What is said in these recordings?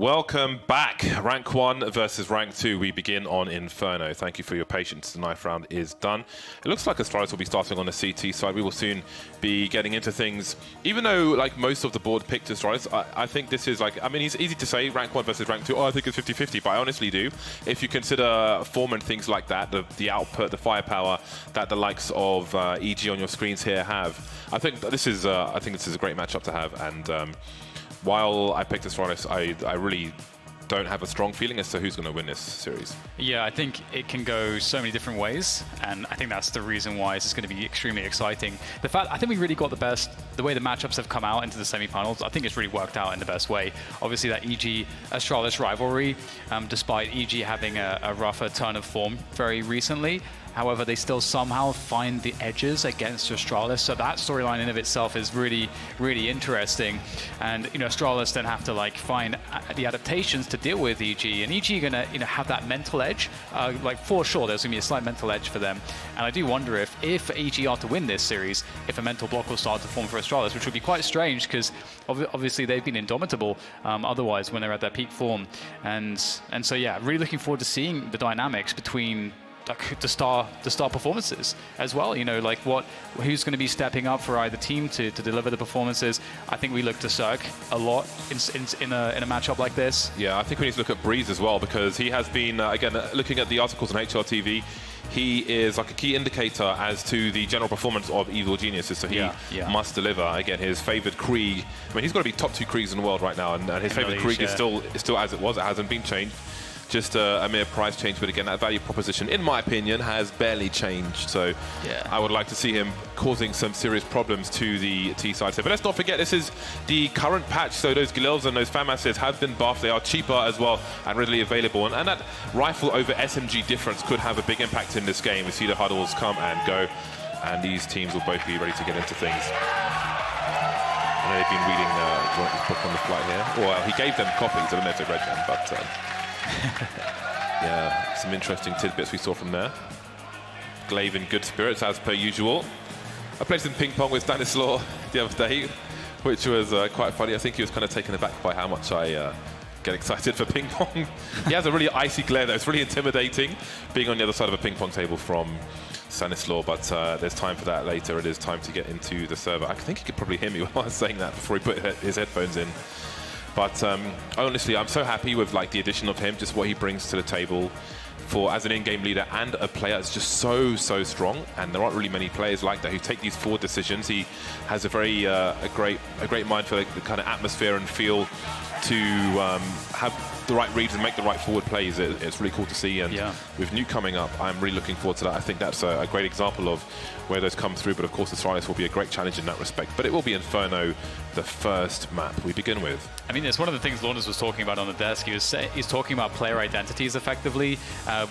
Welcome back. Rank 1 versus Rank 2. We begin on Inferno. Thank you for your patience. The knife round is done. It looks like Astralis will be starting on the CT side. We will soon be getting into things. Even though like most of the board picked Astralis, I think this is like, I mean, it's easy to say Rank 1 versus Rank 2. Oh, I think it's 50-50, but I honestly do. If you consider form and things like that, the output, the firepower that the likes of EG on your screens here have, I think this is a great matchup to have. And while I picked Astralis, I really don't have a strong feeling as to who's going to win this series. Yeah, I think it can go so many different ways, and I think that's the reason why this is going to be extremely exciting. I think we really got the way the matchups have come out into the semifinals, I think it's really worked out in the best way. Obviously that EG-Astralis rivalry, despite EG having a rougher turn of form very recently, however, they still somehow find the edges against Astralis, so that storyline in of itself is really, really interesting. And Astralis then have to like find the adaptations to deal with EG, and EG are gonna have that mental edge. Like for sure, there's gonna be a slight mental edge for them. And I do wonder if EG are to win this series, if a mental block will start to form for Astralis, which would be quite strange because obviously they've been indomitable otherwise when they're at their peak form. And so yeah, really looking forward to seeing the dynamics between the star performances as well. Like who's going to be stepping up for either team to deliver the performances. I think we look to Cirque a lot in a matchup like this. Yeah, I think we need to look at Breeze as well, because he has been again looking at the articles on HRTV. He is like a key indicator as to the general performance of Evil Geniuses, so he must deliver. Again, his favored Krieg. I mean, he's got to be top 2 Kriegs in the world right now, and his favorite Krieg is still as it was. It hasn't been changed. Just a mere price change, but again, that value proposition, in my opinion, has barely changed. So I would like to see him causing some serious problems to the T side. But let's not forget, this is the current patch, so those Galils and those FAMASs have been buffed. They are cheaper as well and readily available. And that rifle over SMG difference could have a big impact in this game. We see the huddles come and go, and these teams will both be ready to get into things. I know they've been reading his book on the flight here. Well, he gave them copies. I don't know if they read them, but yeah, some interesting tidbits we saw from there. Glaive in good spirits, as per usual. I played some ping pong with Stanislaw the other day, which was quite funny. I think he was kind of taken aback by how much I get excited for ping pong. He has a really icy glare, though. It's really intimidating being on the other side of a ping pong table from Stanislaw, but there's time for that later. It is time to get into the server. I think he could probably hear me while I was saying that before he put his headphones in. But honestly, I'm so happy with like the addition of him, just what he brings to the table as an in-game leader and a player that's just so strong. And there aren't really many players like that who take these forward decisions. He has a very a great mind for the kind of atmosphere and feel to have the right reads and make the right forward plays. It's really cool to see. And with Nuke coming up, I'm really looking forward to that. I think that's a great example of where those come through. But of course, Astralis will be a great challenge in that respect. But it will be Inferno, the first map we begin with. I mean, it's one of the things Launders was talking about on the desk. He's talking about player identities effectively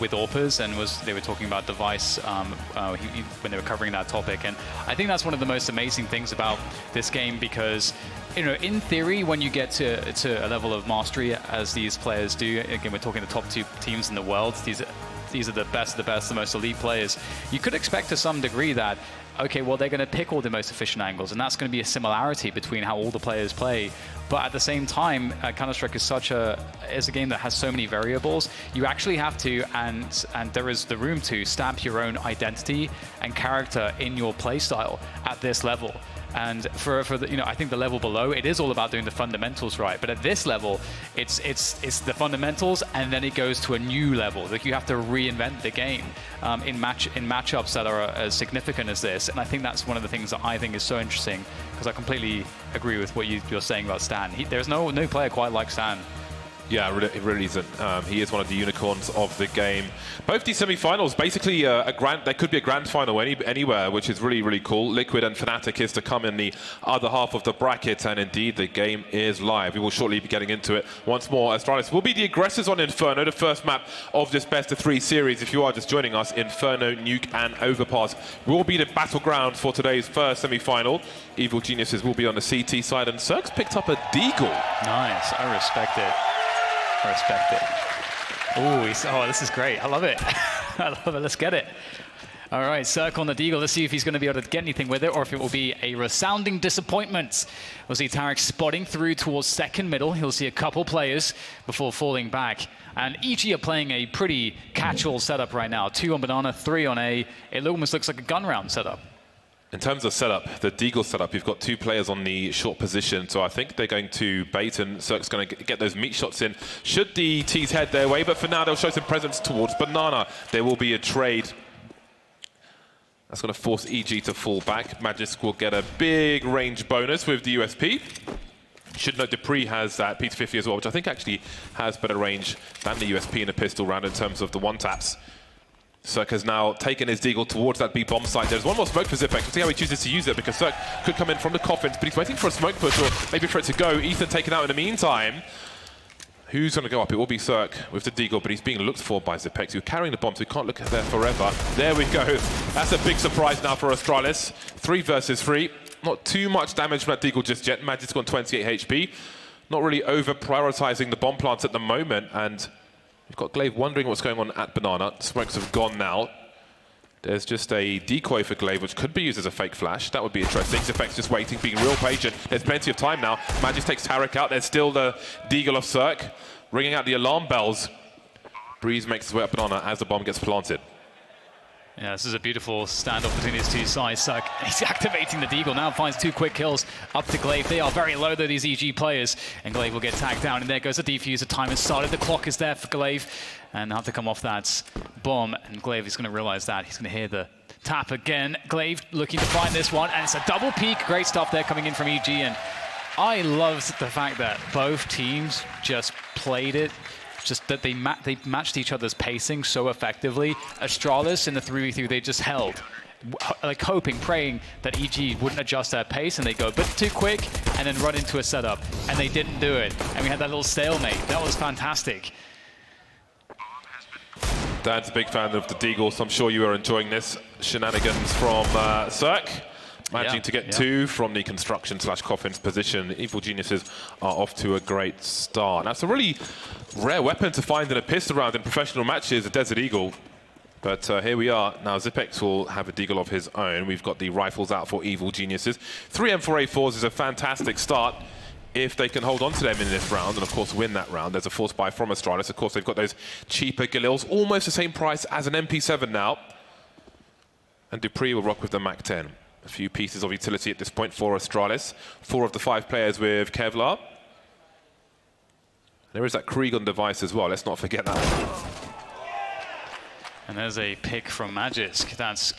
with AWPers, and they were talking about device when they were covering that topic. And I think that's one of the most amazing things about this game, because in theory, when you get to a level of mastery as these players do, again, we're talking the top 2 teams in the world. These are the best, the most elite players. You could expect to some degree that, okay, well, they're going to pick all the most efficient angles, and that's going to be a similarity between how all the players play. But at the same time, Counter-Strike is is a game that has so many variables. You actually have to, and there is the room to stamp your own identity and character in your playstyle at this level. And for the, I think the level below, it is all about doing the fundamentals right. But at this level, it's the fundamentals, and then it goes to a new level. Like you have to reinvent the game in matchups that are as significant as this. And I think that's one of the things that I think is so interesting, because I completely agree with what you're saying about Stan. There's no player quite like Stan. Yeah, it really isn't. He is one of the unicorns of the game. Both these semi-finals, basically there could be a grand final anywhere, which is really, really cool. Liquid and Fnatic is to come in the other half of the bracket, and indeed the game is live. We will shortly be getting into it once more. Astralis will be the aggressors on Inferno, the first map of this best-of-3 series. If you are just joining us, Inferno, Nuke and Overpass will be the battleground for today's first semi-final. Evil Geniuses will be on the CT side, and Cirque's picked up a Deagle. Nice, I respect it. I respect it. Oh, this is great. I love it. I love it. Let's get it. All right, Circle on the Deagle. Let's see if he's going to be able to get anything with it or if it will be a resounding disappointment. We'll see Tarek spotting through towards second middle. He'll see a couple players before falling back. And EG are playing a pretty catch-all setup right now. 2 on Banana, 3 on A. It almost looks like a gun round setup. In terms of setup, the Deagle setup, you've got 2 players on the short position, so I think they're going to bait and Cirque's going to get those meat shots in. Should the T's head their way, but for now they'll show some presence towards Banana. There will be a trade. That's going to force EG to fall back. Magisk will get a big range bonus with the USP. Should note Dupree has that P250 as well, which I think actually has better range than the USP in a pistol round in terms of the one-taps. Cirque has now taken his Deagle towards that B bomb site. There's one more smoke for Zipex. We'll see how he chooses to use it, because Cirque could come in from the coffins, but he's waiting for a smoke push or maybe for it to go. Ethan taken out in the meantime. Who's going to go up? It will be Cirque with the Deagle, but he's being looked for by Zipex. He's carrying the bomb, so he can't look there forever. There we go. That's a big surprise now for Astralis. 3 versus 3. Not too much damage from that Deagle just yet. Magic's got 28 HP. Not really over-prioritizing the bomb plants at the moment, and we've got Glaive wondering what's going on at Banana. Smokes have gone now. There's just a decoy for Glaive, which could be used as a fake flash. That would be interesting. Zipex just waiting, being real patient. There's plenty of time now. Magis takes Tarek out. There's still the Deagle of Cirque, ringing out the alarm bells. Breeze makes his way up Banana as the bomb gets planted. Yeah, this is a beautiful standoff between these 2 sides. Cirque, he's activating the Deagle now, finds 2 quick kills up to Glaive. They are very low, though, these EG players, and Glaive will get tagged down. And there goes the defuse. The time has started. The clock is there for Glaive, and they'll have to come off that bomb. And Glaive is going to realize that. He's going to hear the tap again. Glaive looking to find this one, and it's a double peek. Great stuff there coming in from EG, and I loved the fact that both teams just played it. Just that they matched each other's pacing so effectively. Astralis in the 3v3, they just held, like hoping, praying that EG wouldn't adjust their pace and they go a bit too quick and then run into a setup. And they didn't do it. And we had that little stalemate. That was fantastic. Dad's a big fan of the Deagle, so I'm sure you are enjoying this. Shenanigans from Cirque. Managing to get 2 from the construction/coffins position. Evil Geniuses are off to a great start. That's a really rare weapon to find in a pistol round in professional matches, a Desert Eagle. But here we are. Now Zipex will have a Deagle of his own. We've got the rifles out for Evil Geniuses. 3 M4A4s is a fantastic start if they can hold on to them in this round and, of course, win that round. There's a force buy from Astralis. Of course, they've got those cheaper Galils, almost the same price as an MP7 now. And Dupree will rock with the Mac 10. A few pieces of utility at this point for Astralis. 4 of the 5 players with Kevlar. There is that Krieg on device as well. Let's not forget that. And there's a pick from Magisk. That's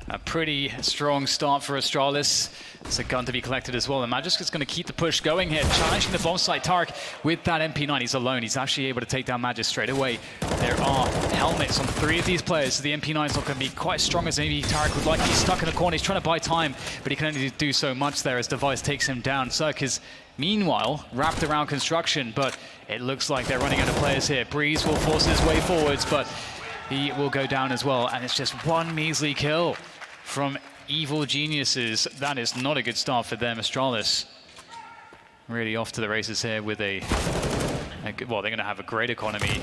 a pretty strong start for Astralis. It's a gun to be collected as well. And Magisk is going to keep the push going here, challenging the bomb site. Tarek with that MP9. He's alone. He's actually able to take down Magisk straight away. There are helmets on 3 of these players, so the MP9 is not going to be quite as strong as maybe Tarek would like. He's stuck in a corner. He's trying to buy time, but he can only do so much there as Device takes him down. Cirque is, meanwhile, wrapped around construction, but it looks like they're running out of players here. Breeze will force his way forwards, but he will go down as well. And it's just 1 measly kill from Evil Geniuses. That is not a good start for them. Astralis really off to the races here with well, they're going to have a great economy.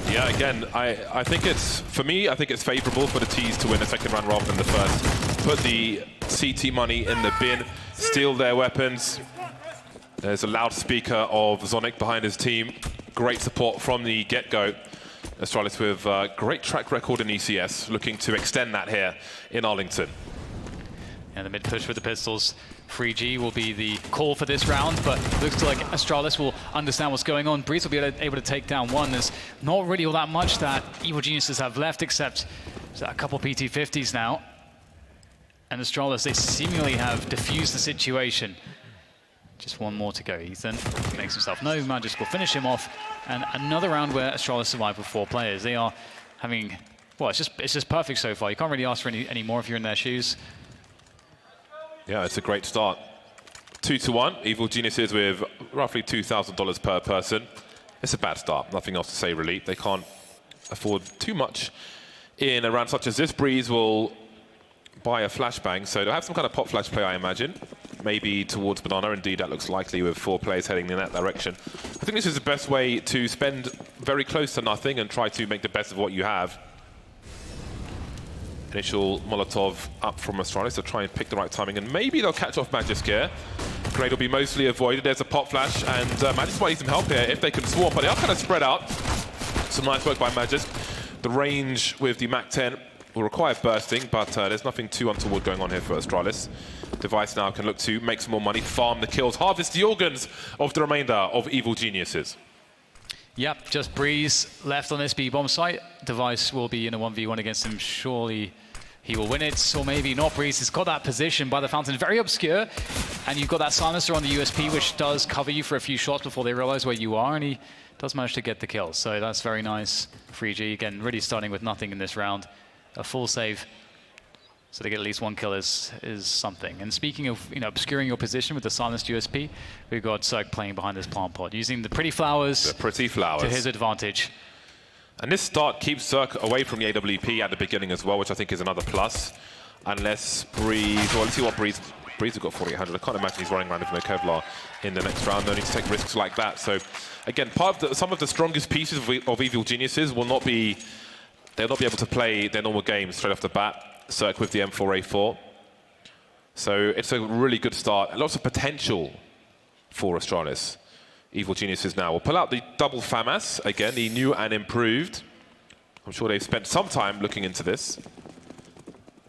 Yeah, again, I think it's, for me, I think it's favorable for the T's to win a second round rather than the first. Put the CT money in the bin, steal their weapons. There's a loudspeaker of Zonic behind his team. Great support from the get-go. Astralis with a great track record in ECS, looking to extend that here in Arlington. And the mid push with the pistols. 3G will be the call for this round, but looks like Astralis will understand what's going on. Breeze will be able to take down 1. There's not really all that much that Evil Geniuses have left, except a couple PT50s now. And Astralis, they seemingly have diffused the situation. Just 1 more to go. Ethan makes himself known. Magisk will finish him off. And another round where Astralis survived with 4 players. They are having, well, it's just perfect so far. You can't really ask for any more if you're in their shoes. Yeah, it's a great start. 2-1. Evil Geniuses with roughly $2,000 per person. It's a bad start. Nothing else to say, really. They can't afford too much in a round such as this. Breeze will buy a flashbang, so they'll have some kind of pop flash play, I imagine. Maybe towards Banana. Indeed, that looks likely with 4 players heading in that direction. I think this is the best way to spend very close to nothing and try to make the best of what you have. Initial Molotov up from Astralis to try and pick the right timing, and maybe they'll catch off Magisk here. Grenade will be mostly avoided. There's a pop flash, and Magisk might need some help here if they can swarm, but they are kind of spread out. Some nice work by Magisk. The range with the MAC-10 will require bursting, but there's nothing too untoward going on here for Astralis. Device now can look to make some more money, farm the kills, harvest the organs of the remainder of Evil Geniuses. Yep, just Breeze left on this B-bomb site. Device will be in a 1v1 against him. Surely he will win it, or maybe not. Breeze has got that position by the fountain, very obscure. And you've got that silencer on the USP, which does cover you for a few shots before they realize where you are, and he does manage to get the kill. So that's very nice for EG. Again, really starting with nothing in this round. A full save. So to get at least one kill is something. And speaking of obscuring your position with the silenced USP, we've got Cirque playing behind this plant pod, using the pretty flowers, to his advantage. And this start keeps Cirque away from the AWP at the beginning as well, which I think is another plus. Unless Breeze, well, let's see what Breeze has got 4800. I can't imagine he's running around with no Kevlar in the next round. No need to take risks like that. So again, some of the strongest pieces of Evil Geniuses will not be, they'll not be able to play their normal games straight off the bat. Cirque with the M4A4. So it's a really good start. And lots of potential for Astralis. Evil Geniuses now will pull out the double FAMAS. Again, the new and improved. I'm sure they've spent some time looking into this.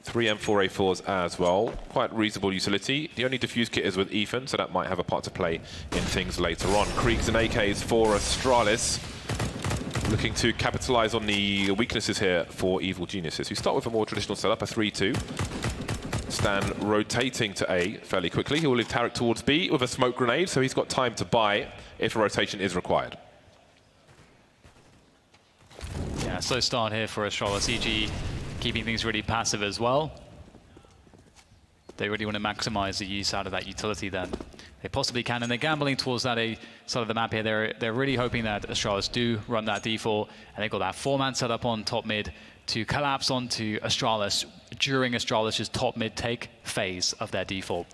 3 M4A4s as well. Quite reasonable utility. The only diffuse kit is with Ethan, so that might have a part to play in things later on. Creeks and AKs for Astralis. Looking to capitalize on the weaknesses here for Evil Geniuses, who start with a more traditional setup, a 3-2. Stan rotating to A fairly quickly. He will leave Tarek towards B with a smoke grenade, so he's got time to buy if a rotation is required. Yeah, slow start here for Astralis. EG keeping things really passive as well. They really want to maximize the use out of that utility then. They possibly can, and they're gambling towards that A side of the map here. They're really hoping that Astralis do run that D4, and they've got that 4-man setup on top mid to collapse onto Astralis during Astralis' top mid take phase of their D4.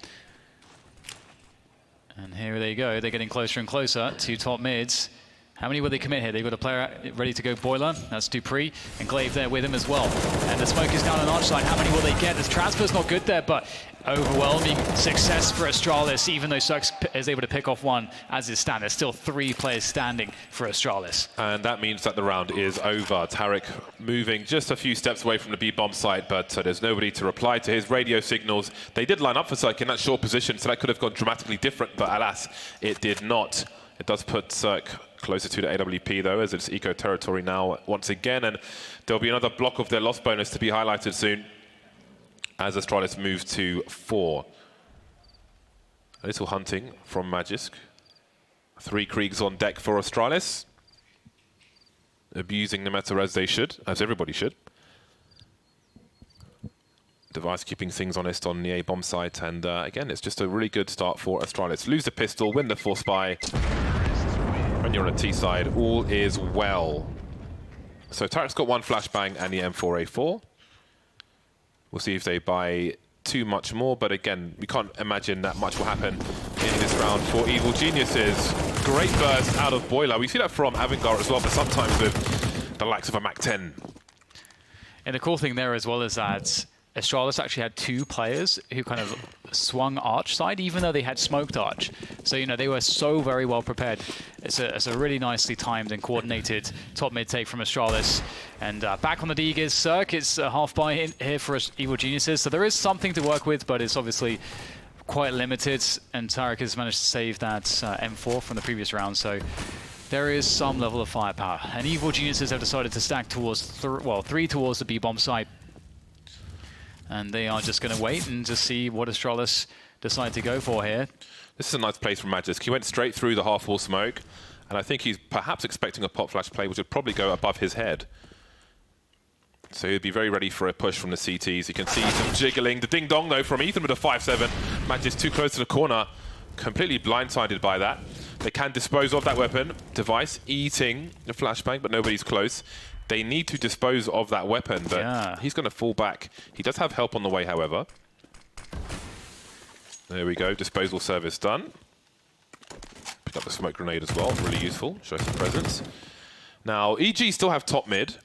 And here they go. They're getting closer and closer to top mids. How many will they commit here? They've got a player ready to go boiler. That's Dupree, and Glaive there with him as well. And the smoke is down on arch side. How many will they get? This transfer's not good there, but overwhelming success for Astralis, even though Cirque is able to pick off one as is stand. There's still 3 players standing for Astralis. And that means that the round is over. Tarek moving just a few steps away from the B-bomb site, but there's nobody to reply to his radio signals. They did line up for Cirque in that short position, so that could have gone dramatically different, but alas, it did not. It does put Cirque closer to the AWP, though, as it's eco territory now once again, and there'll be another block of their loss bonus to be highlighted soon as Astralis moves to 4. A little hunting from Magisk. 3 Kriegs on deck for Astralis. Abusing the meta as they should, as everybody should. Device keeping things honest on the A-bomb site, and again, it's just a really good start for Astralis. Lose the pistol, win the 4-spy. When you're on a T side, all is well. So Tarek's got 1 flashbang and the M4A4. We'll see if they buy too much more, but again, we can't imagine that much will happen in this round for Evil Geniuses. Great burst out of Boiler. We see that from Avangar as well, but sometimes with the likes of a MAC-10. And the cool thing there as well is that Astralis actually had 2 players who kind of swung arch side, even though they had smoked arch. So, they were so very well prepared. It's a really nicely timed and coordinated top mid take from Astralis. And back on the Dig is Cirque. It's a half buy in here for Evil Geniuses. So there is something to work with, but it's obviously quite limited. And Tarek has managed to save that M4 from the previous round. So there is some level of firepower. And Evil Geniuses have decided to stack towards, 3 towards the B-bomb site. And they are just going to wait and just see what Astralis decide to go for here. This is a nice place from Magisk. He went straight through the half-wall smoke, and I think he's perhaps expecting a pop flash play, which would probably go above his head. So he'd be very ready for a push from the CTs. You can see some jiggling. The ding-dong, though, from Ethan with a 5-7. Magisk too close to the corner, completely blindsided by that. They can dispose of that weapon. Device eating the flashbang, but nobody's close. They need to dispose of that weapon, but he's going to fall back. He does have help on the way, however. There we go, disposal service done. Pick up the smoke grenade as well, really useful, show some presence. Now, EG still have top mid,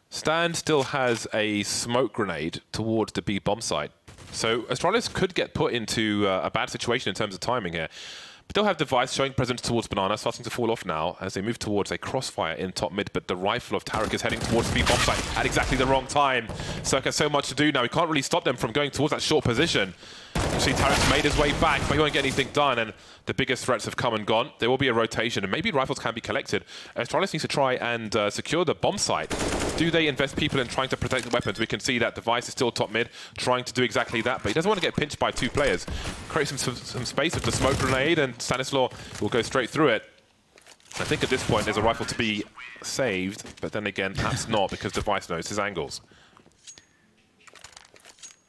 Stan still has a smoke grenade towards the B bomb site. So Astralis could get put into a bad situation in terms of timing here. But they'll have Device showing presence towards Banana, starting to fall off now as they move towards a crossfire in top mid. But the rifle of Tarek is heading towards the B bomb site at exactly the wrong time. Cirque has so much to do now. He can't really stop them from going towards that short position. You see Tarek's made his way back, but he won't get anything done. And the biggest threats have come and gone. There will be a rotation, and maybe rifles can be collected. Astralis needs to try and secure the bomb site. Do they invest people in trying to protect the weapons? We can see that Device is still top mid, trying to do exactly that, but he doesn't want to get pinched by 2 players. Create some space with the smoke grenade, and Stanislaw will go straight through it. I think at this point there's a rifle to be saved, but then again, perhaps not, because Device knows his angles.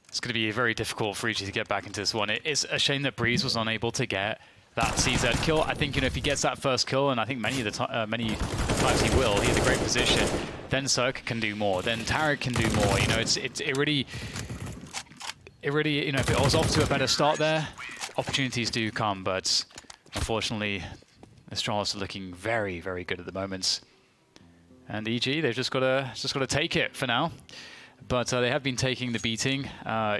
It's going to be very difficult for EG to get back into this one. It is a shame that Breeze was unable to get that CZ kill. I think, you know, if he gets that first kill, and I think many times he will, he's in a great position. Then Cirque can do more. Then Tarek can do more. You know, it really, you know, if it was off to a better start there, opportunities do come. But unfortunately, Astralis are looking very, very good at the moment. And EG, they've just got to take it for now. But they have been taking the beating,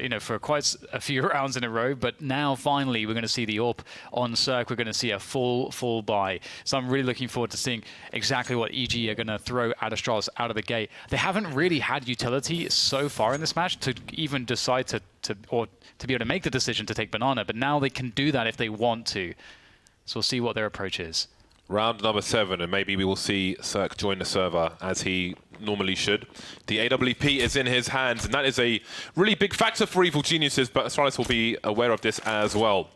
you know, for quite a few rounds in a row. But now, finally, we're going to see the AWP on Cirque. We're going to see a full buy. So I'm really looking forward to seeing exactly what EG are going to throw at Astralis out of the gate. They haven't really had utility so far in this match to even decide to be able to make the decision to take Banana. But now they can do that if they want to. So we'll see what their approach is. Round number 7, and maybe we will see Cirque join the server as he normally should. The AWP is in his hands, and that is a really big factor for Evil Geniuses, but Astralis will be aware of this as well.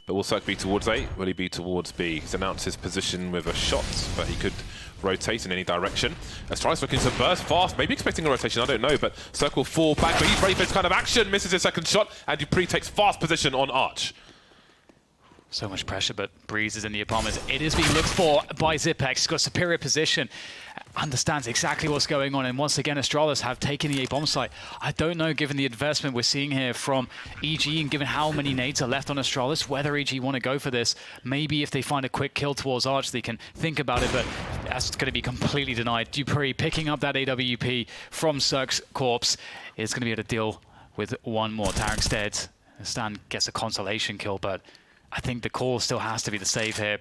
But will Cirque be towards A? Will he be towards B? He's announced his position with a shot, but he could rotate in any direction. Astralis looking to burst fast, maybe expecting a rotation, I don't know, but Cirque will fall back, but he's ready for this kind of action, misses his second shot, and Dupree takes fast position on Arch. So much pressure, but Breeze is in the apartments. It is being looked for by Zipex. He's got superior position, understands exactly what's going on, and once again, Astralis have taken the A bomb site. I don't know, given the investment we're seeing here from EG, and given how many nades are left on Astralis, whether EG want to go for this. Maybe if they find a quick kill towards Arch, they can think about it, but that's going to be completely denied. Dupree picking up that AWP from Cirque's corpse is going to be able to deal with one more. Tarek's dead. Stan gets a consolation kill, but I think the call still has to be the save here.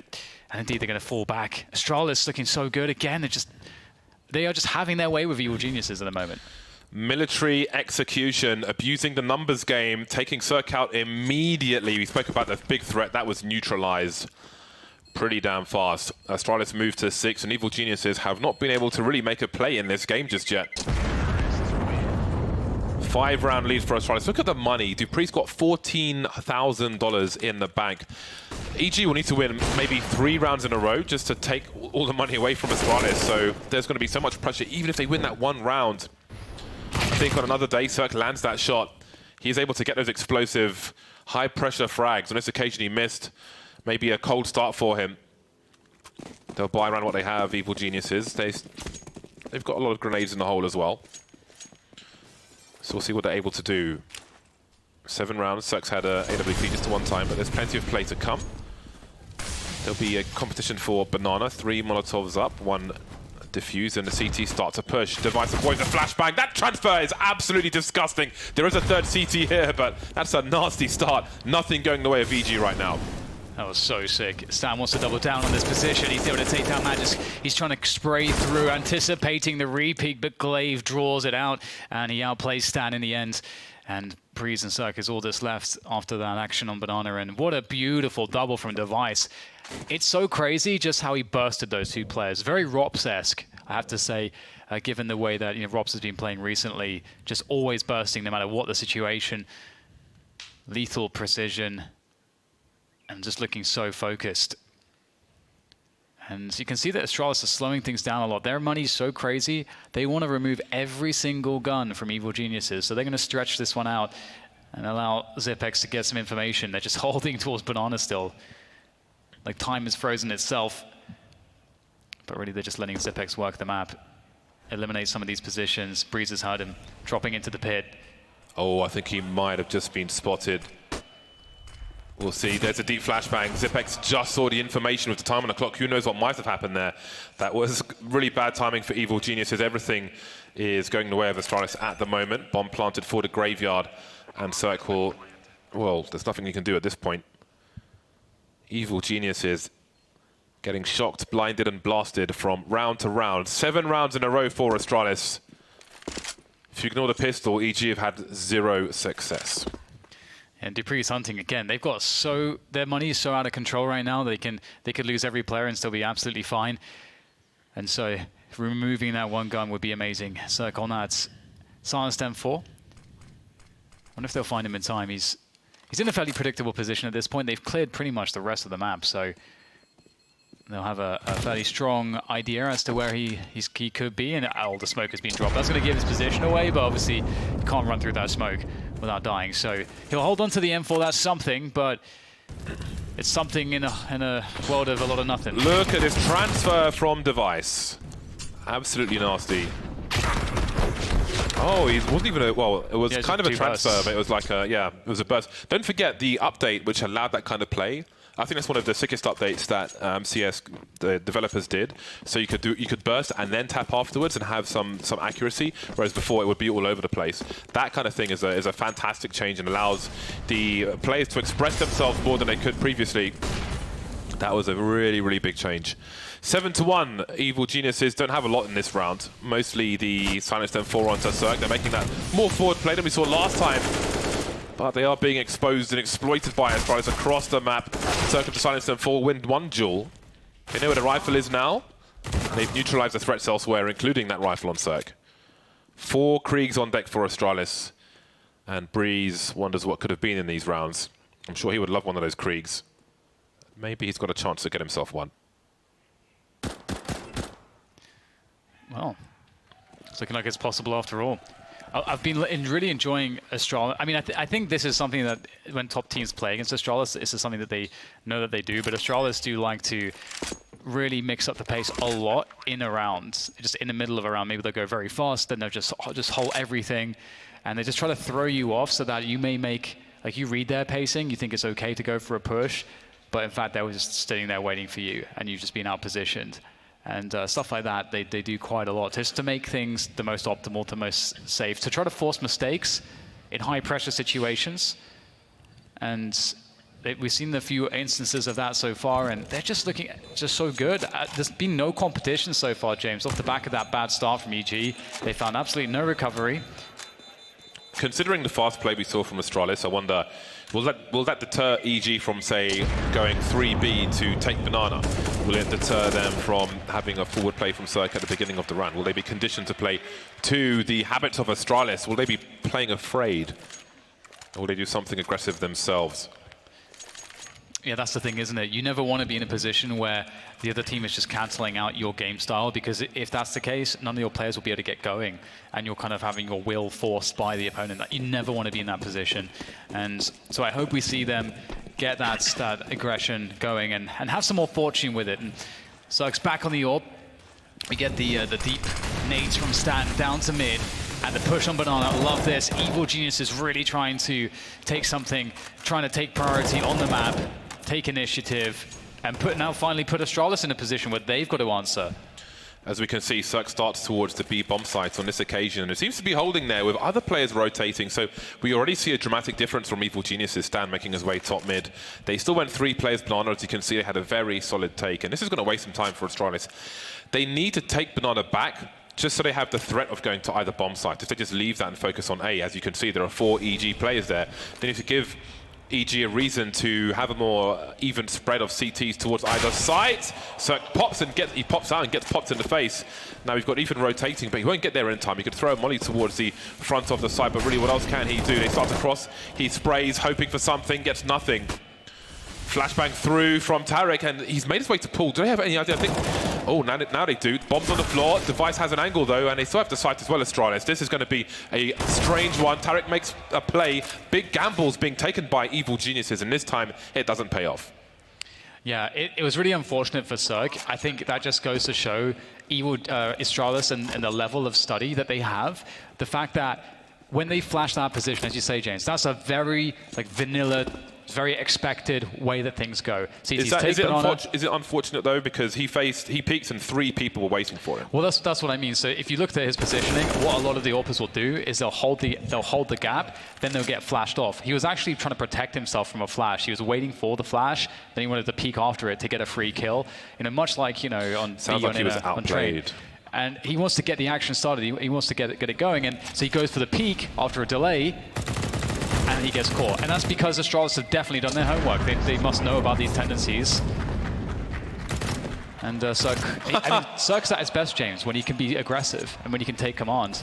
And indeed, they're going to fall back. Astralis looking so good. Again, they are just having their way with Evil Geniuses at the moment. Military execution, abusing the numbers game, taking Cirque out immediately. We spoke about the big threat. That was neutralized pretty damn fast. Astralis moved to 6, and Evil Geniuses have not been able to really make a play in this game just yet. 5-round lead for Astralis. Look at the money. Dupree's got $14,000 in the bank. EG will need to win maybe 3 rounds in a row just to take all the money away from Astralis. So there's going to be so much pressure, even if they win that 1 round. I think on another day, Cirque lands that shot. He's able to get those explosive, high-pressure frags. On this occasion, he missed. Maybe a cold start for him. They'll buy around what they have, Evil Geniuses. They've got a lot of grenades in the hole as well. So we'll see what they're able to do. 7 rounds. Cirque's had a AWP just 1 time, but there's plenty of play to come. There'll be a competition for Banana. 3 Molotovs up, 1 defuse, and the CT start to push. Device avoids a flashbang. That transfer is absolutely disgusting. There is a 3rd CT here, but that's a nasty start. Nothing going the way of VG right now. That was so sick. Stan wants to double down on this position. He's able to take down Magis. He's trying to spray through, anticipating the repeat, but Glaive draws it out, and he outplays Stan in the end. And Breeze and Cirque is all that's left after that action on Banana, and what a beautiful double from Device. It's so crazy just how he bursted those 2 players. Very Rops-esque, I have to say, given the way that Rops has been playing recently, just always bursting no matter what the situation. Lethal precision. And just looking so focused. And you can see that Astralis are slowing things down a lot. Their money's so crazy, they want to remove every single gun from Evil Geniuses. So they're going to stretch this one out and allow Zipex to get some information. They're just holding towards Banana still. Like time is frozen itself. But really, they're just letting Zipex work the map. Eliminate some of these positions. Breeze has heard him dropping into the pit. Oh, I think he might have just been spotted. We'll see. There's a deep flashbang. Zipex just saw the information with the time on the clock. Who knows what might have happened there? That was really bad timing for Evil Geniuses. Everything is going the way of Astralis at the moment. Bomb planted for the graveyard. And Cirque will... Well, there's nothing you can do at this point. Evil Geniuses getting shocked, blinded, and blasted from round to round. 7 rounds in a row for Astralis. If you ignore the pistol, EG have had 0 success. And Dupree's hunting again. They've got their money is so out of control right now. They could lose every player and still be absolutely fine. And so removing that one gun would be amazing. Cirque on that. Silence Stem 4. I wonder if they'll find him in time. He's in a fairly predictable position at this point. They've cleared pretty much the rest of the map, so they'll have a fairly strong idea as to where he could be, and all the smoke has been dropped. That's going to give his position away, but obviously you can't run through that smoke without dying. So he'll hold on to the M4. That's something, but it's something in a world of a lot of nothing. Look at this transfer from Device. Absolutely nasty. Oh, he wasn't even a... Well, it was kind of a transfer, bursts. But it was like a... Yeah, it was a burst. Don't forget the update which allowed that kind of play. I think that's one of the sickest updates that CS, the developers, did. So you could burst and then tap afterwards and have some accuracy, whereas before it would be all over the place. That kind of thing is a fantastic change and allows the players to express themselves more than they could previously. That was a really, really big change. 7-1. Evil Geniuses don't have a lot in this round. Mostly the Silence Stem 4 onto Cirque. They're making that more forward play than we saw last time. But they are being exposed and exploited by Astralis across the map. Cirque to Silence Stem 4 win 1 duel. They know where the rifle is now. They've neutralized the threats elsewhere, including that rifle on Cirque. 4 Kriegs on deck for Astralis. And Breeze wonders what could have been in these rounds. I'm sure he would love one of those Kriegs. Maybe he's got a chance to get himself one. Well, it's looking like it's possible after all. I've been really enjoying Astralis. I mean, I think this is something that when top teams play against Astralis, this is something that they know that they do, but Astralis do like to really mix up the pace a lot in a round. Just in the middle of a round, maybe they'll go very fast, then they'll just hold everything, and they just try to throw you off so that you may make, like you read their pacing, you think it's okay to go for a push, but in fact, they were just sitting there waiting for you, and you've just been outpositioned. And stuff like that, they do quite a lot, just to make things the most optimal, the most safe, to try to force mistakes in high-pressure situations. And we've seen a few instances of that so far, and they're just looking just so good. There's been no competition so far, James. Off the back of that bad start from EG, they found absolutely no recovery. Considering the fast play we saw from Astralis, I wonder, will that deter EG from, say, going 3B to take Banana? Will it deter them from having a forward play from Cirque at the beginning of the round? Will they be conditioned to play to the habits of Astralis? Will they be playing afraid? Or will they do something aggressive themselves? Yeah, that's the thing, isn't it? You never want to be in a position where the other team is just cancelling out your game style, because if that's the case, none of your players will be able to get going, and you're kind of having your will forced by the opponent. You never want to be in that position. And so I hope we see them get that aggression going and have some more fortune with it. And Cirque's back on the orb. We get the deep nades from Stan down to mid. And the push on Banana, love this. Evil Genius is really trying to take something, trying to take priority on the map, take initiative, and finally put Astralis in a position where they've got to answer. As we can see, Cirque starts towards the B bomb site on this occasion, and it seems to be holding there with other players rotating, so we already see a dramatic difference from Evil Genius's Stan making his way top mid. They still went 3 players Banana. As you can see, they had a very solid take, and this is going to waste some time for Astralis. They need to take Banana back, just so they have the threat of going to either bomb site. If they just leave that and focus on A, as you can see, there are 4 EG players there. They need to give EG a reason to have a more even spread of CTs towards either site. So he pops out and gets popped in the face. Now we've got Ethan rotating, but he won't get there in time. He could throw a molly towards the front of the site, but really what else can he do? They start to cross, he sprays, hoping for something, gets nothing. Flashbang through from Tarek, and he's made his way to pool. Do they have any idea? I think, oh, now they do. Bombs on the floor. Device has an angle, though, and they still have the sight as well as Astralis. This is going to be a strange one. Tarek makes a play. Big gambles being taken by Evil Geniuses, and this time it doesn't pay off. Yeah, it was really unfortunate for Cirque. I think that just goes to show Evil Astralis and the level of study that they have. The fact that when they flash that position, as you say, James, that's a very vanilla It's a very expected way that things go. See, Is it unfortunate though, because he peeks and 3 people were waiting for him? Well, that's what I mean. So if you looked at his positioning, what a lot of the AWPers will do is they'll hold the gap, then they'll get flashed off. He was actually trying to protect himself from a flash. He was waiting for the flash, then he wanted to peek after it to get a free kill. You know, much like, you know, on sounds like he was outplayed. And he wants to get the action started. He wants to get it going, and so he goes for the peek after a delay. And he gets caught. And that's because Astralis have definitely done their homework. They must know about these tendencies. And Cirque's at his best, James, when he can be aggressive and when he can take command.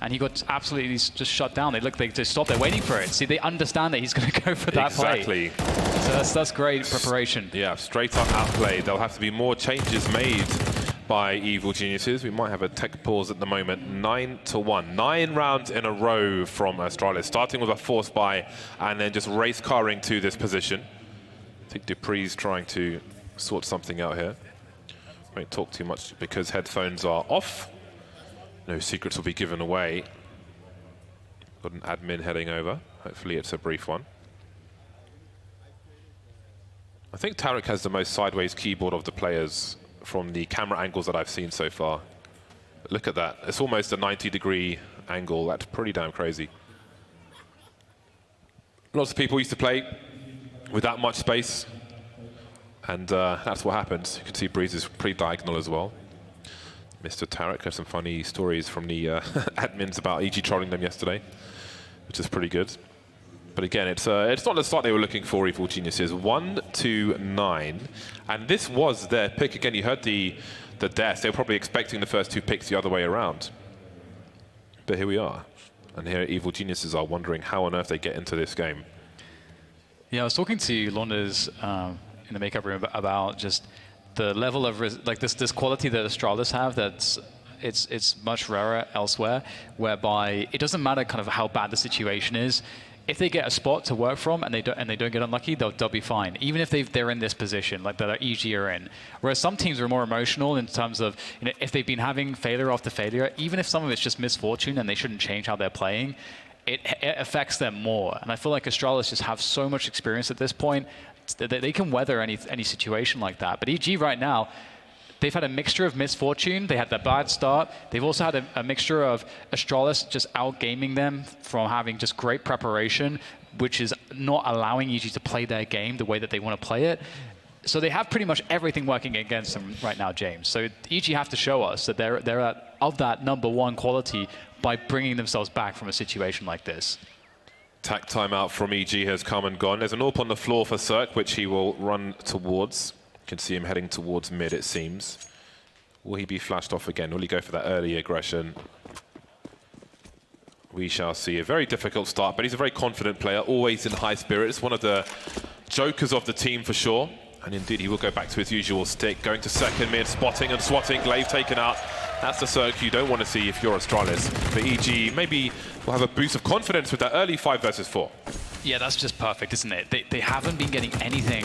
And he got absolutely just shut down. They just stopped. They're waiting for it. See, they understand that he's going to go for that play. So that's great preparation. Yeah, straight up outplayed. There'll have to be more changes made by Evil Geniuses. We might have a tech pause at the moment. 9-1. 9 rounds in a row from Astralis, starting with a force buy and then just race carring to this position. I think Dupree's trying to sort something out here. Won't talk too much because headphones are off. No secrets will be given away. Got an admin heading over. Hopefully it's a brief one. I think Tarek has the most sideways keyboard of the players from the camera angles that I've seen so far. Look at that. It's almost a 90-degree angle. That's pretty damn crazy. Lots of people used to play with that much space, and that's what happens. You can see Breeze is pretty diagonal as well. Mr. Tarek has some funny stories from the admins about EG trolling them yesterday, which is pretty good. But again, it's not the start they were looking for, Evil Geniuses. 1-9. And this was their pick. Again, you heard the deaths. They were probably expecting the first 2 picks the other way around. But here we are. And here Evil Geniuses are wondering how on earth they get into this game. Yeah, I was talking to Launders in the makeup room about just the level of this quality that Astralis have it's much rarer elsewhere, whereby it doesn't matter kind of how bad the situation is. If they get a spot to work from and they don't get unlucky, they'll be fine. Even if they're in this position, like that EG are in. Whereas some teams are more emotional in terms of, you know, if they've been having failure after failure, even if some of it's just misfortune and they shouldn't change how they're playing, it affects them more. And I feel like Astralis just have so much experience at this point that they can weather any situation like that. But EG right now, they've had a mixture of misfortune. They had that bad start. They've also had a mixture of Astralis just outgaming them from having just great preparation, which is not allowing EG to play their game the way that they want to play it. So they have pretty much everything working against them right now, James. So EG have to show us that they're of that #1 quality by bringing themselves back from a situation like this. Tack timeout from EG has come and gone. There's an AWP on the floor for Cirque, which he will run towards. You can see him heading towards mid, it seems. Will he be flashed off again? Will he go for that early aggression? We shall see. A very difficult start, but he's a very confident player, always in high spirits. One of the jokers of the team for sure. And indeed, he will go back to his usual stick, going to second mid, spotting and swatting. Glaive taken out. That's the Cirque you don't want to see if you're Astralis. But EG maybe will have a boost of confidence with that early 5 versus 4. Yeah, that's just perfect, isn't it? They haven't been getting anything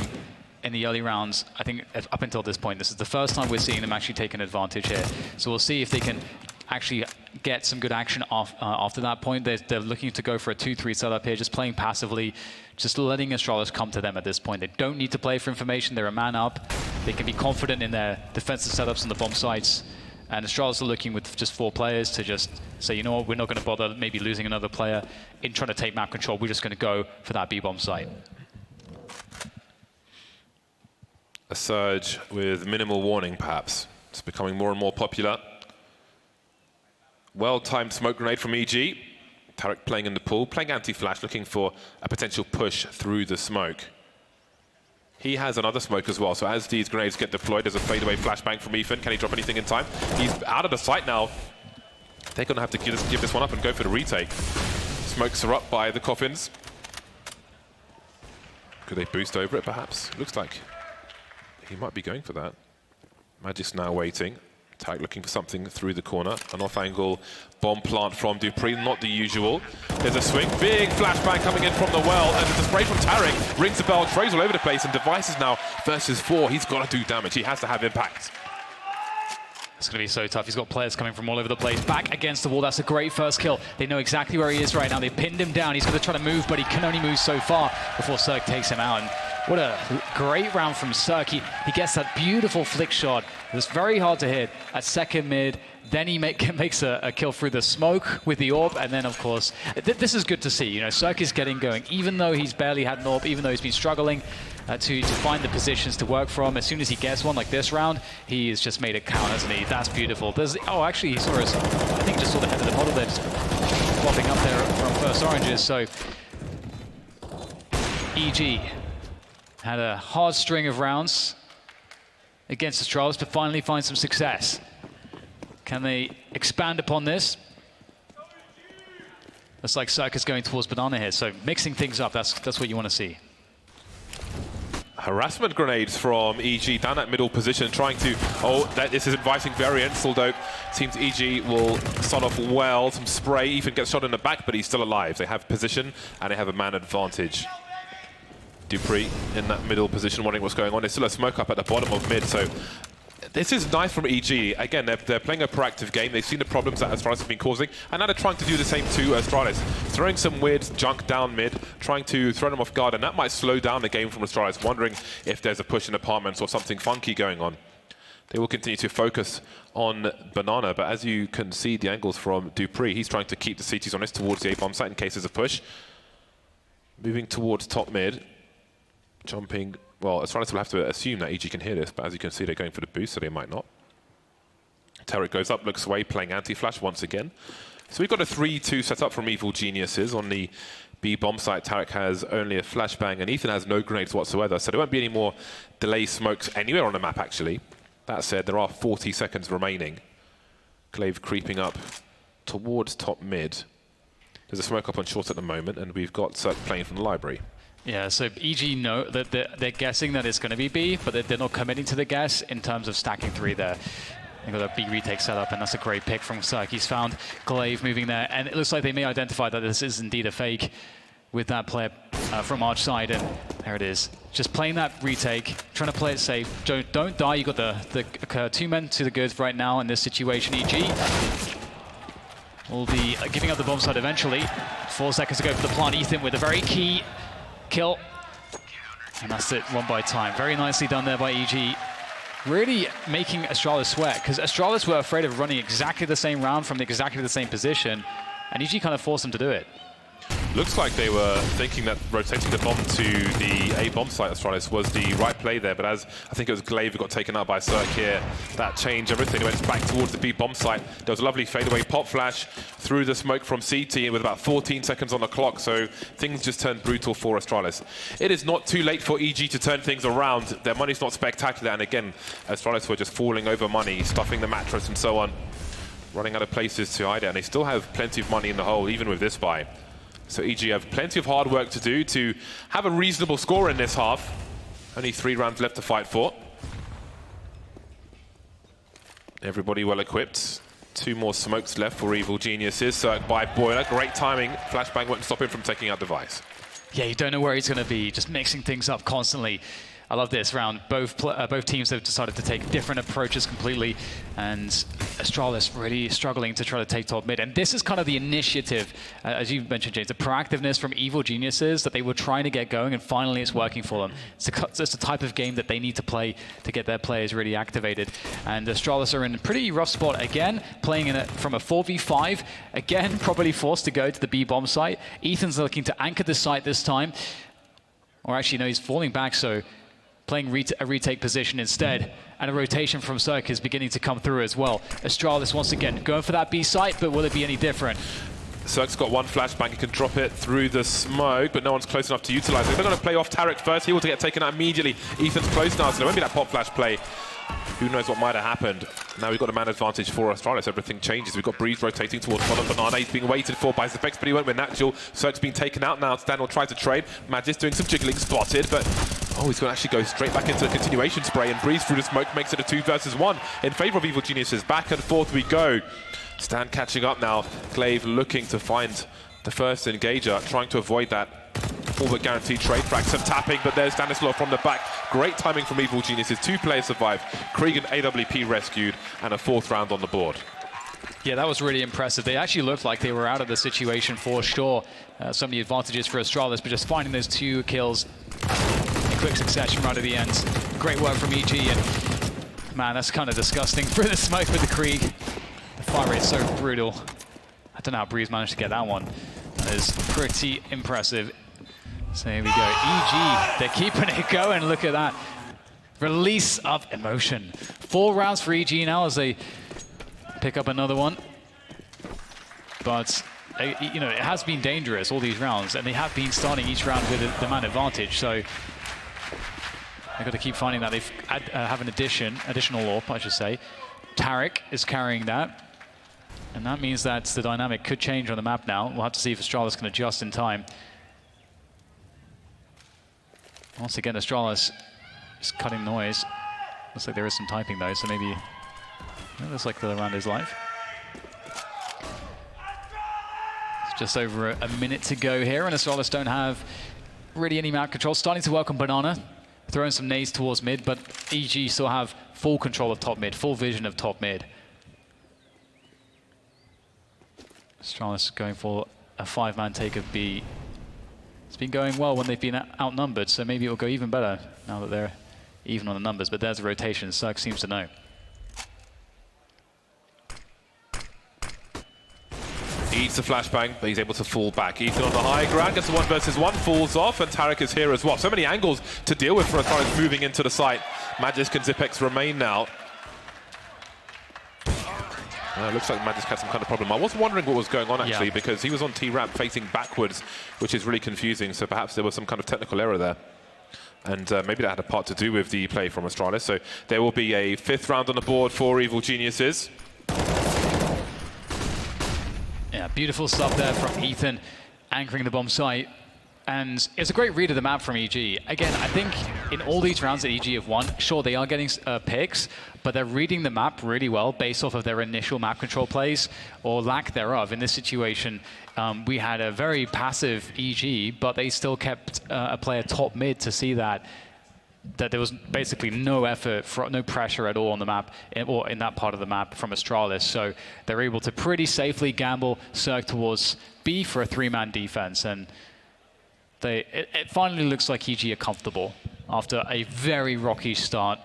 in the early rounds, I think, up until this point. This is the first time we're seeing them actually take an advantage here. So we'll see if they can actually get some good action after that point. They're looking to go for a 2-3 setup here, just playing passively, just letting Astralis come to them at this point. They don't need to play for information. They're a man up. They can be confident in their defensive setups on the bomb sites. And Astralis are looking with just 4 players to just say, you know what, we're not going to bother maybe losing another player in trying to take map control. We're just going to go for that B-bomb site. A surge with minimal warning, perhaps. It's becoming more and more popular. Well-timed smoke grenade from EG. Tarek playing in the pool, playing anti-flash, looking for a potential push through the smoke. He has another smoke as well, so as these grenades get deployed, there's a fadeaway flashbang from Ethan. Can he drop anything in time? He's out of the sight now. They're going to have to give this one up and go for the retake. Smokes are up by the coffins. Could they boost over it, perhaps? Looks like he might be going for that. Magic's now waiting. Tarek looking for something through the corner. An off-angle bomb plant from Dupree, not the usual. There's a swing, big flashbang coming in from the well, and the spray from Tarek rings the bell, trays all over the place, and Device is now versus 4. He's got to do damage. He has to have impact. It's going to be so tough. He's got players coming from all over the place. Back against the wall. That's a great first kill. They know exactly where he is right now. They pinned him down. He's going to try to move, but he can only move so far before Cirque takes him out. And what a great round from Cirque. He gets that beautiful flick shot. It was very hard to hit at second mid. Then he makes a kill through the smoke with the orb. And then, of course, this is good to see. You know, Cirque is getting going. Even though he's barely had an orb, even though he's been struggling to find the positions to work from, as soon as he gets one like this round, he has just made it count, hasn't he? That's beautiful. Oh, actually, he saw us. I think he just saw the head of the model there just popping up there from first oranges. So EG had a hard string of rounds against Astralis, but finally find some success. Can they expand upon this? Looks like Cirque is going towards Banana here, so mixing things up, that's what you want to see. Harassment grenades from EG down that middle position, trying to... this is inviting variance, although it seems EG will start off well. Some spray, even gets shot in the back, but he's still alive. They have position, and they have a man advantage. Dupree in that middle position, wondering what's going on. There's still a smoke up at the bottom of mid, so this is nice from EG. Again, they're playing a proactive game. They've seen the problems that Astralis have been causing, and now they're trying to do the same to Astralis. Throwing some weird junk down mid, trying to throw them off guard, and that might slow down the game from Astralis, wondering if there's a push in apartments or something funky going on. They will continue to focus on Banana, but as you can see the angles from Dupree, he's trying to keep the CTs on this towards the A-bomb site in case there's a push. Moving towards top mid. Jumping, well, Astralis will have to assume that EG can hear this, but as you can see, they're going for the boost, so they might not. Tarek goes up, looks away, playing anti-flash once again. So we've got a 3-2 set up from Evil Geniuses. On the B bomb site, Tarek has only a flashbang, and Ethan has no grenades whatsoever, so there won't be any more delay smokes anywhere on the map, actually. That said, there are 40 seconds remaining. Glaive creeping up towards top mid. There's a smoke up on short at the moment, and we've got Cirque playing from the library. Yeah, so EG know that they're guessing that it's going to be B, but they're not committing to the guess in terms of stacking 3 there. They've got a B retake set up, and that's a great pick from Cirque. He's found Glaive moving there, and it looks like they may identify that this is indeed a fake with that player from Arch side, and there it is. Just playing that retake, trying to play it safe. Don't die. You got the 2 men to the good right now in this situation. EG will be giving up the bomb site eventually. 4 seconds to go for the plant. Ethan with a very key kill, and that's it, 1 by time. Very nicely done there by EG. Really making Astralis sweat, because Astralis were afraid of running exactly the same round from exactly the same position, and EG kind of forced them to do it. Looks like they were thinking that rotating the bomb to the A bomb site Astralis was the right play there, but as I think it was Glaive who got taken out by Cirque here, that changed everything. It went back towards the B bomb site. There was a lovely fadeaway pop flash through the smoke from CT with about 14 seconds on the clock, so things just turned brutal for Astralis. It is not too late for EG to turn things around. Their money's not spectacular, and again, Astralis were just falling over money, stuffing the mattress and so on, running out of places to hide it, and they still have plenty of money in the hole, even with this buy. So EG have plenty of hard work to do to have a reasonable score in this half. Only 3 rounds left to fight for. Everybody well equipped. 2 more smokes left for Evil Geniuses. Cirque by Boiler. Great timing. Flashbang won't stop him from taking out Device. Yeah, you don't know where he's going to be. Just mixing things up constantly. I love this round. Both teams have decided to take different approaches completely, and Astralis really struggling to try to take top mid. And this is kind of the initiative, as you mentioned, James, the proactiveness from Evil Geniuses that they were trying to get going, and finally it's working for them. It's the type of game that they need to play to get their players really activated. And Astralis are in a pretty rough spot again, playing in from a 4v5. Again, probably forced to go to the B bomb site. Ethan's looking to anchor the site this time. Or actually, no, he's falling back, so playing a retake position instead, and a rotation from Cirque is beginning to come through as well. Astralis once again going for that B site, but will it be any different? Cirque's got 1 flashbang, he can drop it through the smoke, but no one's close enough to utilize it. They're going to play off Tarek first, he will get taken out immediately. Ethan's close now, so there won't be that pop flash play. Who knows what might have happened. Now we've got a man advantage for Astralis. Everything changes. We've got Breeze rotating towards bottom. Banana. He's being waited for by Zefex, but he won't win natural. Cirque's being taken out now. Stan will try to trade. Magis doing some jiggling, spotted, but oh, he's going to actually go straight back into the continuation spray, and Breeze through the smoke makes it a 2 versus 1 in favor of Evil Geniuses. Back and forth we go. Stan catching up now. Glaive looking to find the first engager, trying to avoid that all but guaranteed trade. Frags some tapping, but there's Stanislaw from the back. Great timing from Evil Geniuses. 2 players survived. Krieg and AWP rescued, and a 4th round on the board. Yeah, that was really impressive. They actually looked like they were out of the situation for sure. So many advantages for Astralis, but just finding those 2 kills in quick succession right at the end. Great work from EG, and man, that's kind of disgusting. Through the smoke with the Krieg. The fire rate's so brutal. I don't know how Breeze managed to get that one. That is pretty impressive. So here we go. EG, they're keeping it going. Look at that. Release of emotion. 4 rounds for EG now as they pick up another one. But, you know, it has been dangerous, all these rounds, and they have been starting each round with the man advantage. So they've got to keep finding that. They have an additional AWP, I should say. Tarek is carrying that. And that means that the dynamic could change on the map now. We'll have to see if Astralis can adjust in time. Once again, Astralis is cutting noise. Looks like there is some typing though, so maybe it looks like the round is live. It's just over a minute to go here, and Astralis don't have really any map control. Starting to work on Banana, throwing some nades towards mid, but EG still have full control of top mid, full vision of top mid. Astralis going for a 5-man take of B. It's been going well when they've been outnumbered, so maybe it'll go even better now that they're even on the numbers. But there's a rotation. Cirque seems to know. Eats the flashbang, but he's able to fall back. Ethan on the high ground, gets the 1 versus 1, falls off, and Tarek is here as well. So many angles to deal with for Astralis moving into the site. Magisk and Zipex remain now. Looks like Magisk had some kind of problem. I was wondering what was going on actually, because he was on T-ramp facing backwards, which is really confusing. So perhaps there was some kind of technical error there. And maybe that had a part to do with the play from Astralis. So there will be a 5th round on the board for Evil Geniuses. Yeah, beautiful stuff there from Ethan, anchoring the bomb site. And it's a great read of the map from EG. Again, I think in all these rounds that EG have won, sure, they are getting picks, but they're reading the map really well based off of their initial map control plays, or lack thereof. In this situation, we had a very passive EG, but they still kept a player top mid to see that there was basically no effort, no pressure at all on the map, or in that part of the map from Astralis. So they're able to pretty safely gamble Cirque towards B for a 3-man defense. And it finally looks like EG are comfortable after a very rocky start.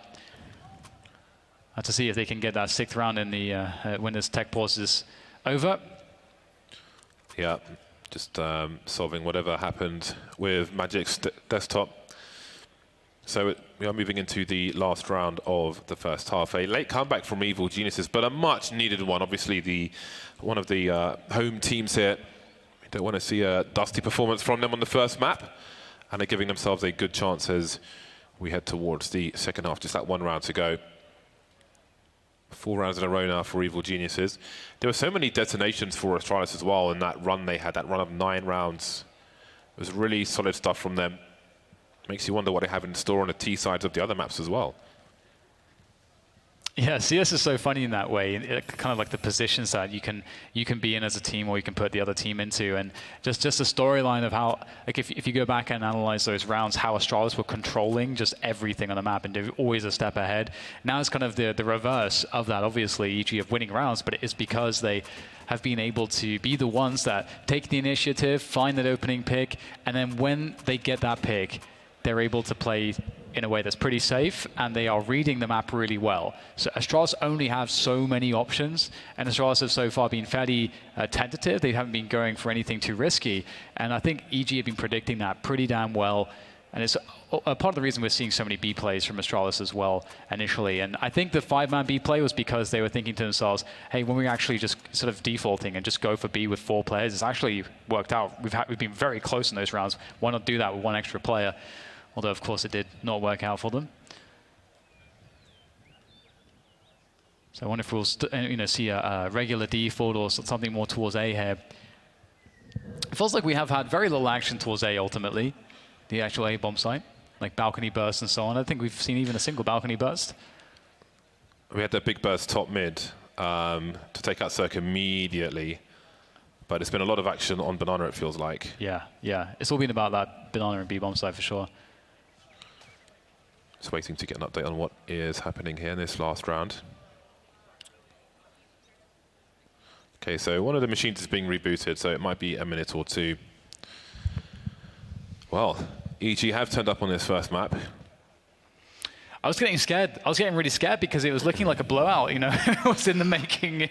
To see if they can get that 6th round in the when this tech pause is over. Yeah, just solving whatever happened with Magic's desktop. So we are moving into the last round of the first half. A late comeback from Evil Geniuses, but a much needed one. Obviously, one of the home teams here. We don't want to see a dusty performance from them on the first map, and they're giving themselves a good chance as we head towards the second half. Just that 1 round to go. 4 rounds in a row now for Evil Geniuses. There were so many detonations for Astralis as well in that run they had, that run of 9 rounds. It was really solid stuff from them. Makes you wonder what they have in store on the T sides of the other maps as well. Yeah, CS is so funny in that way. Kind of like the positions that you can be in as a team, or you can put the other team into, and just a storyline of how, like, if you go back and analyze those rounds, how Astralis were controlling just everything on the map and they're always a step ahead. Now it's kind of the reverse of that. Obviously, EG of winning rounds, but it's because they have been able to be the ones that take the initiative, find that opening pick, and then when they get that pick, they're able to play in a way that's pretty safe, and they are reading the map really well. So Astralis only have so many options, and Astralis have so far been fairly tentative. They haven't been going for anything too risky, and I think EG have been predicting that pretty damn well. And it's a part of the reason we're seeing so many B plays from Astralis as well initially. And I think the 5-man B play was because they were thinking to themselves, hey, when we actually just sort of defaulting and just go for B with 4 players, it's actually worked out. We've been very close in those rounds. Why not do that with 1 extra player? Although, of course, it did not work out for them. So I wonder if we'll see a regular default or something more towards A here. It feels like we have had very little action towards A ultimately, the actual A bomb site, like balcony bursts and so on. I don't think we've seen even a single balcony burst. We had that big burst top mid to take out Cirque immediately. But it's been a lot of action on Banana, it feels like. Yeah, yeah. It's all been about that Banana and B-bomb side for sure. Just waiting to get an update on what is happening here in this last round. Okay, so one of the machines is being rebooted, so it might be a minute or two. Well, EG have turned up on this first map. I was getting scared. I was getting really scared because it was looking like a blowout, you know. It was in the making,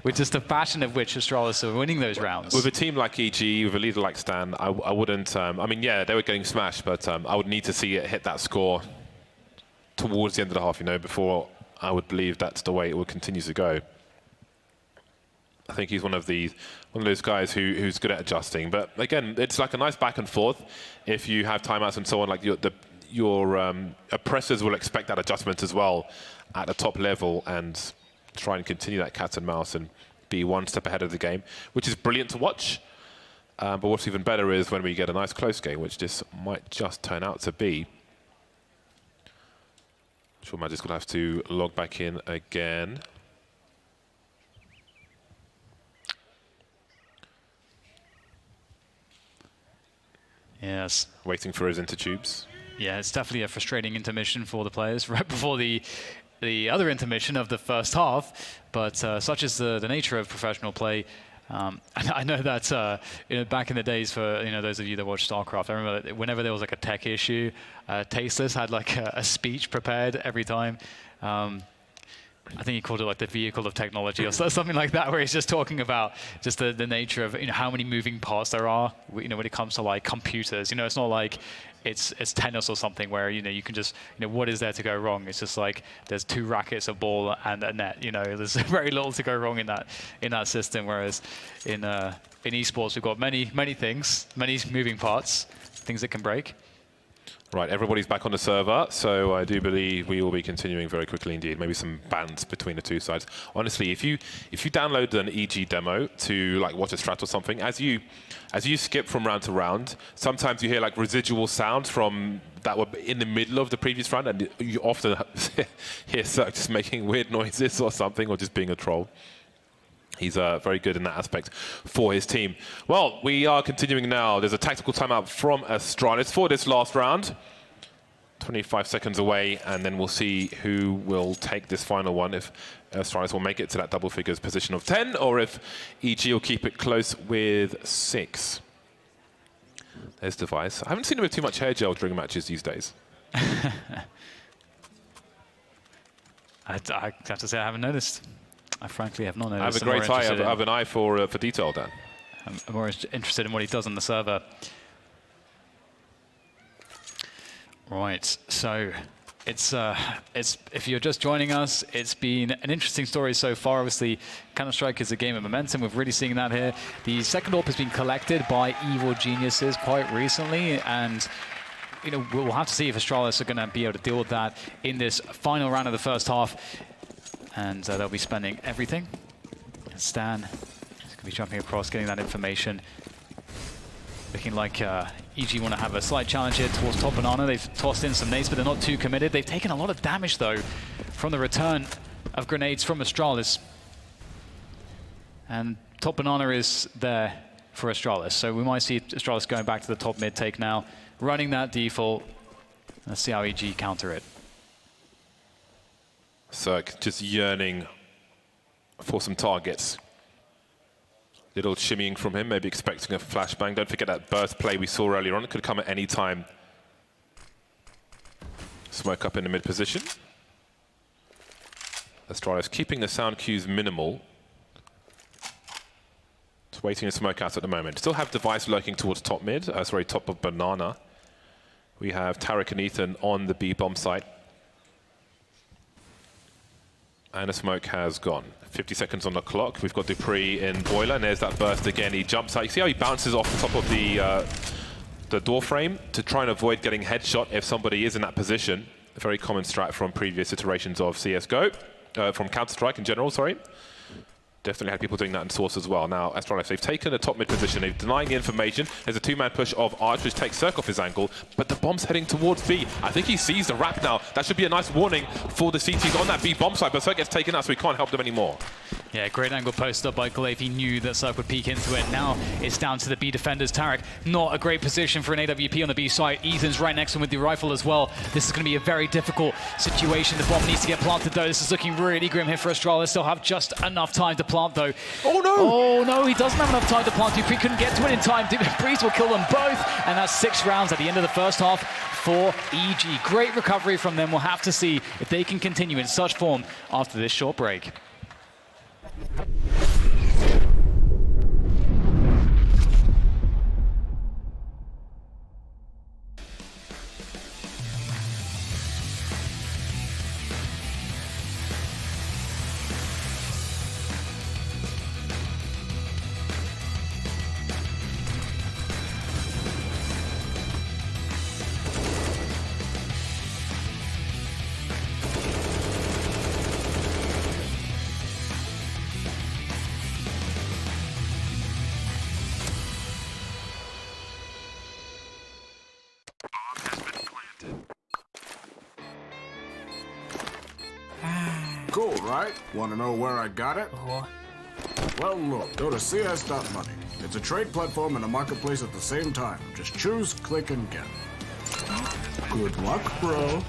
with just the passion of which Astralis are winning those rounds. With a team like EG, with a leader like Stan, I wouldn't... I mean, yeah, they were getting smashed, but I would need to see it hit that score towards the end of the half, you know, before I would believe that's the way it would continue to go. I think he's one of those guys who's good at adjusting. But again, it's like a nice back and forth. If you have timeouts and so on, like your oppressors will expect that adjustment as well at the top level and try and continue that cat and mouse and be one step ahead of the game, which is brilliant to watch. But what's even better is when we get a nice close game, which this might just turn out to be. I'm sure Magic's going to have to log back in again. Yes. Waiting for his intertubes. Yeah, it's definitely a frustrating intermission for the players right before the other intermission of the first half. But such is the nature of professional play. And I know that you know, back in the days, for those of you that watched StarCraft, I remember that whenever there was like a tech issue, Tasteless had like a speech prepared every time. I think he called it like the vehicle of technology or something like that, where he's just talking about just the nature of how many moving parts there are, when it comes to like computers. It's not like it's tennis or something where you can just what is there to go wrong? It's just like there's 2 rackets, a ball, and a net. There's very little to go wrong in that system. Whereas in esports we've got many things, many moving parts, things that can break. Right, everybody's back on the server, so I do believe we will be continuing very quickly indeed. Maybe some bans between the two sides. Honestly, if you download an EG demo to like watch a strat or something, as you skip from round to round, sometimes you hear like residual sounds from that were in the middle of the previous round, and you often hear Cirque just making weird noises or something, or just being a troll. He's very good in that aspect for his team. Well, we are continuing now. There's a tactical timeout from Astralis for this last round. 25 seconds away, and then we'll see who will take this final one, if Astralis will make it to that double figures position of 10, or if EG will keep it close with 6. There's Device. I haven't seen him with too much hair gel during matches these days. I have to say I haven't noticed. I frankly have not noticed. I have a great eye. I have an eye for detail, Dan. I'm more interested in what he does on the server. Right, so it's if you're just joining us, it's been an interesting story so far. Obviously, Counter-Strike is a game of momentum. We're really seeing that here. The second AWP has been collected by Evil Geniuses quite recently, and we'll have to see if Astralis are going to be able to deal with that in this final round of the first half. And they'll be spending everything. And Stan is going to be jumping across, getting that information. Looking like EG want to have a slight challenge here towards Top Banana. They've tossed in some nades, but they're not too committed. They've taken a lot of damage, though, from the return of grenades from Astralis. And Top Banana is there for Astralis. So we might see Astralis going back to the top mid take now, running that default. Let's see how EG counter it. Cirque just yearning for some targets. Little shimmying from him, maybe expecting a flashbang. Don't forget that burst play we saw earlier on. It could come at any time. Smoke up in the mid position. Astralis keeping the sound cues minimal. Just waiting to smoke out at the moment. Still have Device lurking towards top mid. Top of Banana. We have Tarek and Ethan on the B bomb site. And the smoke has gone. 50 seconds on the clock. We've got Dupree in Boiler, and there's that burst again. He jumps out. You see how he bounces off the top of the door frame to try and avoid getting headshot if somebody is in that position. A very common strat from previous iterations of CSGO, from Counter-Strike in general, sorry. Definitely had people doing that in Source as well. Now, Astralis, they've taken the top mid position. They've denying the information. There's a 2-man push of Arch, which takes Cirque off his angle, but the bomb's heading towards B. I think he sees the wrap now. That should be a nice warning for the CTs on that B bomb side, but Cirque gets taken out, so he can't help them anymore. Yeah, great angle post up by Glaive. He knew that Cirque would peek into it. Now it's down to the B defenders. Tarek, not a great position for an AWP on the B side. Ethan's right next to him with the rifle as well. This is going to be a very difficult situation. The bomb needs to get planted though. This is looking really grim here for Astralis. They'll have just enough time to plant though. Oh no! Oh no, he doesn't have enough time to plant. Dupree couldn't get to it in time. Breeze will kill them both. And that's 6 rounds at the end of the first half for EG. Great recovery from them. We'll have to see if they can continue in such form after this short break. Cool, right? Want to know where I got it? Well, look, go to CS.money. It's a trade platform and a marketplace at the same time. Just choose, click, and get. Good luck, bro.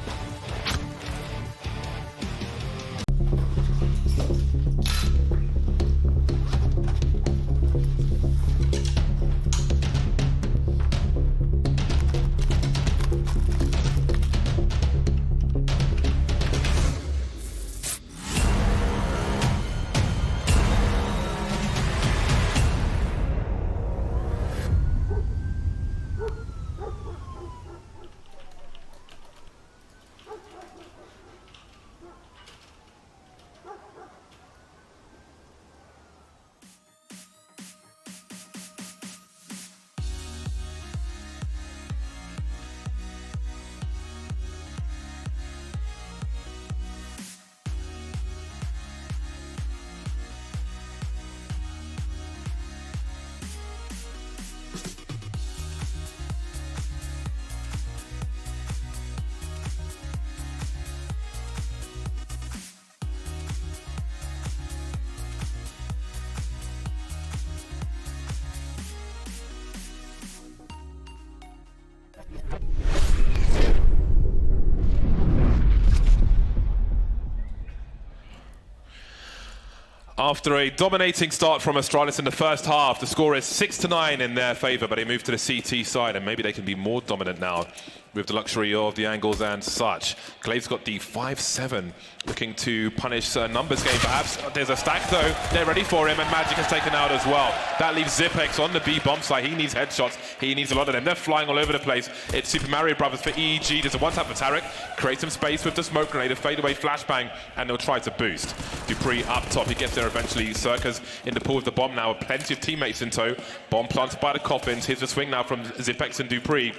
After a dominating start from Astralis in the first half, the score is 6-9 in their favor, but they move to the CT side, and maybe they can be more dominant now with the luxury of the angles and such. Glaive's got the 5-7, looking to punish a numbers game perhaps. There's a stack though, they're ready for him, and Magic has taken out as well. That leaves Zipex on the B bomb side. He needs headshots, he needs a lot of them. They're flying all over the place. It's Super Mario Brothers for EG. There's a one-tap for Tarek, create some space with the smoke grenade, a fadeaway flashbang, and they'll try to boost. Dupree up top, he gets there eventually. Circa's in the pool with the bomb now, plenty of teammates in tow. Bomb planted by the coffins. Here's the swing now from Zipex and Dupree.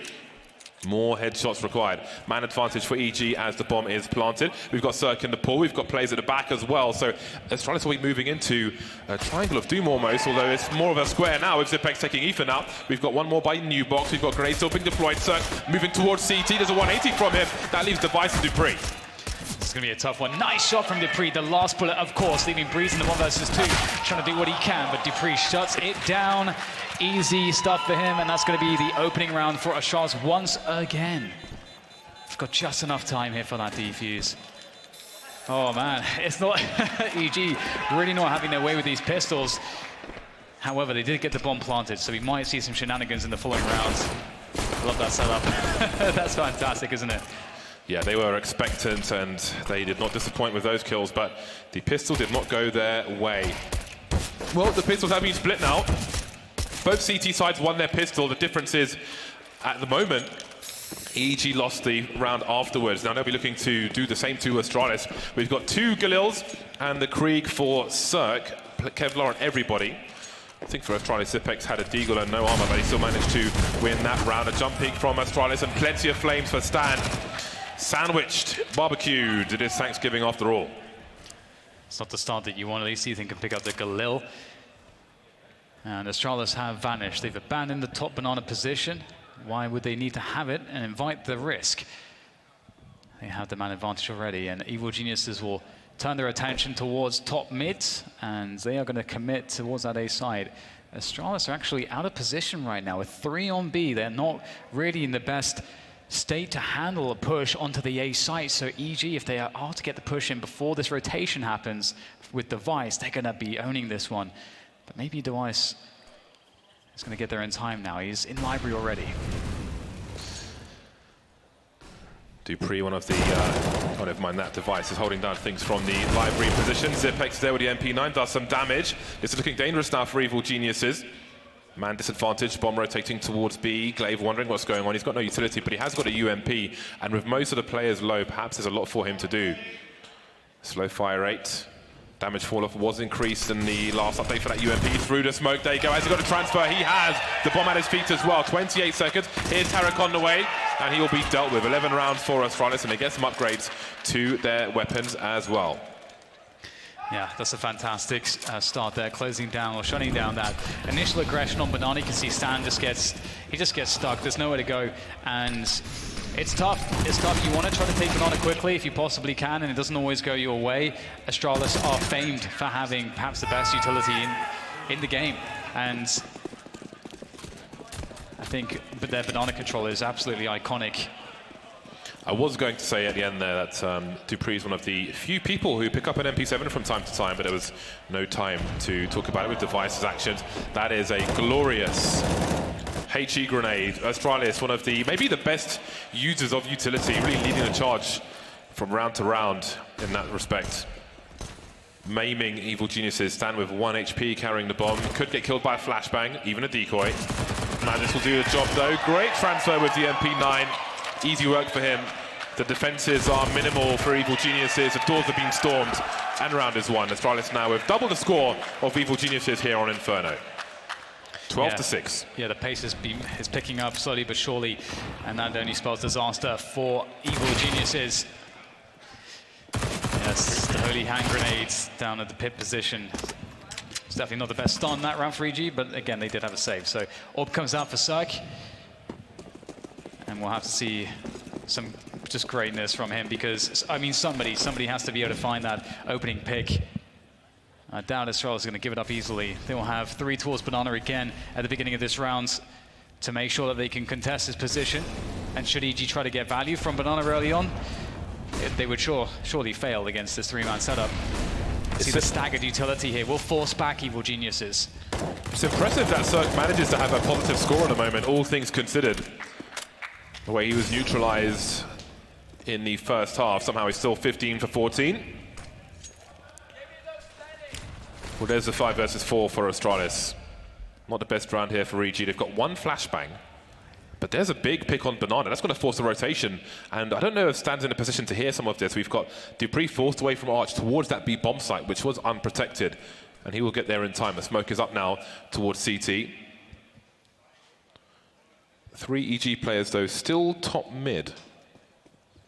More headshots required. Man advantage for EG as the bomb is planted. We've got Cirque in the pool. We've got players at the back as well. So Astralis will be moving into a triangle of doom almost, although it's more of a square now with Zipex taking Ethan out. We've got one more by New Box. We've got grenade still being deployed. Cirque moving towards CT. There's a 180 from him. That leaves Device and Dupree. It's going to be a tough one. Nice shot from Dupree. The last bullet, of course, leaving Breeze in the 1 versus 2, trying to do what he can, but Dupree shuts it down. Easy stuff for him, and that's going to be the opening round for Astralis once again. We've got just enough time here for that defuse. Oh man, it's not EG really not having their way with these pistols. However, they did get the bomb planted, so we might see some shenanigans in the following rounds. Love that setup. That's fantastic, isn't it? Yeah, they were expectant and they did not disappoint with those kills, but the pistol did not go their way. Well, the pistols have been split now. Both CT sides won their pistol. The difference is, at the moment, EG lost the round afterwards. Now they'll be looking to do the same to Astralis. We've got 2 Galils and the Krieg for Cirque, Kevlar and everybody. I think for Astralis, Zipex had a deagle and no armor, but he still managed to win that round. A jump peek from Astralis and plenty of flames for Stan. Sandwiched, barbecued. It is Thanksgiving after all. It's not the start that you want. At least Ethan can pick up the Galil. And Astralis have vanished. They've abandoned the top banana position. Why would they need to have it and invite the risk? They have the man advantage already, and Evil Geniuses will turn their attention towards top mid, and they are going to commit towards that A side. Astralis are actually out of position right now with 3 on B. They're not really in the best state to handle a push onto the A site. So EG, if they are to get the push in before this rotation happens with Device, they're going to be owning this one. But maybe Device is going to get there in time now. He's in library already. DAY3, one of the, oh, never mind, that Device is holding down things from the library position. Zipex there with the MP9, does some damage. It's looking dangerous now for Evil Geniuses. Man disadvantage, bomb rotating towards B. Glaive wondering what's going on. He's got no utility, but he has got a UMP. And with most of the players low, perhaps there's a lot for him to do. Slow fire rate. Damage fall-off was increased in the last update for that UMP. Through the smoke, there you go. Has he got a transfer? He has. The bomb at his feet as well. 28 seconds. Here's Tarek on the way, and he will be dealt with. 11 rounds for Astralis, and they get some upgrades to their weapons as well. Yeah, that's a fantastic start there, closing down or shutting down that initial aggression on Banana. You can see Stan just gets stuck. There's nowhere to go, and it's tough. It's tough. You want to try to take Banana quickly if you possibly can, and it doesn't always go your way. Astralis are famed for having perhaps the best utility in the game, and I think their Banana control is absolutely iconic. I was going to say at the end there that DAY3 is one of the few people who pick up an MP7 from time to time, but there was no time to talk about it with Device's actions. That is a glorious HE grenade. Astralis, one of the, maybe the best users of utility, really leading the charge from round to round in that respect. Maiming Evil Geniuses, stand with 1 HP carrying the bomb. Could get killed by a flashbang, even a decoy. Madness will do the job though. Great transfer with the MP9. Easy work for him. The defenses are minimal for Evil Geniuses. The doors have been stormed, and round is won. Astralis now with double the score of Evil Geniuses here on Inferno. 12-6. Yeah, the pace is picking up slowly but surely, and that only spells disaster for Evil Geniuses. Yes, the holy hand grenades down at the pit position. It's definitely not the best start in that round for EG, but again, they did have a save. So Orb comes out for Cirque. And we'll have to see some just greatness from him because, I mean, somebody has to be able to find that opening pick. I doubt Astralis is going to give it up easily. They will have 3 towards Banana again at the beginning of this round to make sure that they can contest his position. And should EG try to get value from Banana early on, they would surely fail against this 3-man setup. See the staggered utility here. We'll force back Evil Geniuses. It's impressive that Cirque manages to have a positive score at the moment, all things considered. The way he was neutralized in the first half, somehow he's still 15 for 14. Well, there's the 5 versus 4 for Astralis. Not the best round here for EG. They've got 1 flashbang, but there's a big pick on Banana. That's going to force a rotation, and I don't know if Stan's in a position to hear some of this. We've got DAY3 forced away from Arch towards that B bomb site, which was unprotected, and he will get there in time. The smoke is up now towards CT. 3 EG players, though, still top mid.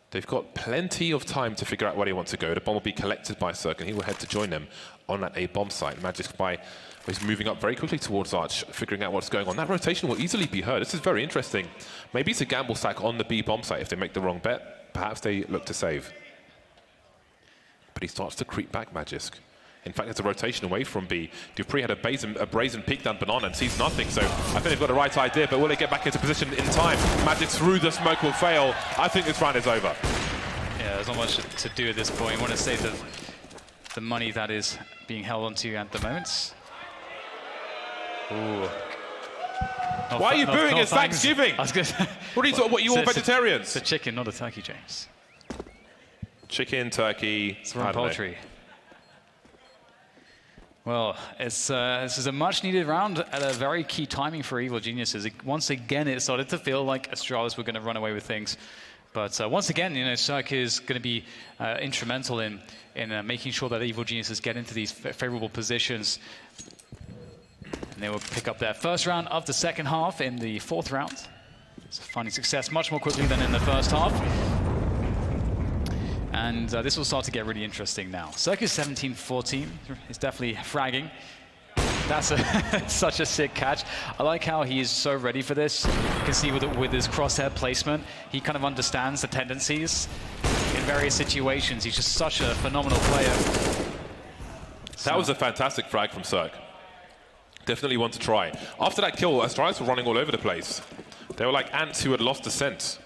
They've got plenty of time to figure out where they want to go. The bomb will be collected by Cirque, and he will head to join them on that A bomb site. Magic is moving up very quickly towards Arch, figuring out what's going on. That rotation will easily be heard. This is very interesting. Maybe it's a gamble sack on the B bomb site. If they make the wrong bet, perhaps they look to save. But he starts to creep back, Magisk. In fact, there's a rotation away from B. DAY3 had a brazen peek down Banana and sees nothing, so I think they've got the right idea, but will they get back into position in time? Magic through the smoke will fail. I think this round is over. Yeah, there's not much to do at this point. You want to save the money that is being held onto at the moment. Ooh. Why are you booing? It's Thanksgiving. What are you talking? What, you all vegetarians? It's a chicken, not a turkey, James. Chicken, turkey, it's from poultry. Well, this is a much-needed round at a very key timing for Evil Geniuses. Once again, it started to feel like Astralis were going to run away with things. But once again, you know, Cirque is going to be instrumental in making sure that Evil Geniuses get into these favorable positions. And they will pick up their first round of the second half in the 4th round. So finding success much more quickly than in the first half. And this will start to get really interesting now. Cirque is 17-14. He's definitely fragging. That's such a sick catch. I like how he is so ready for this. You can see with his crosshair placement, he kind of understands the tendencies in various situations. He's just such a phenomenal player. That was a fantastic frag from Cirque. Definitely one to try. After that kill, Astralis were running all over the place. They were like ants who had lost the scent,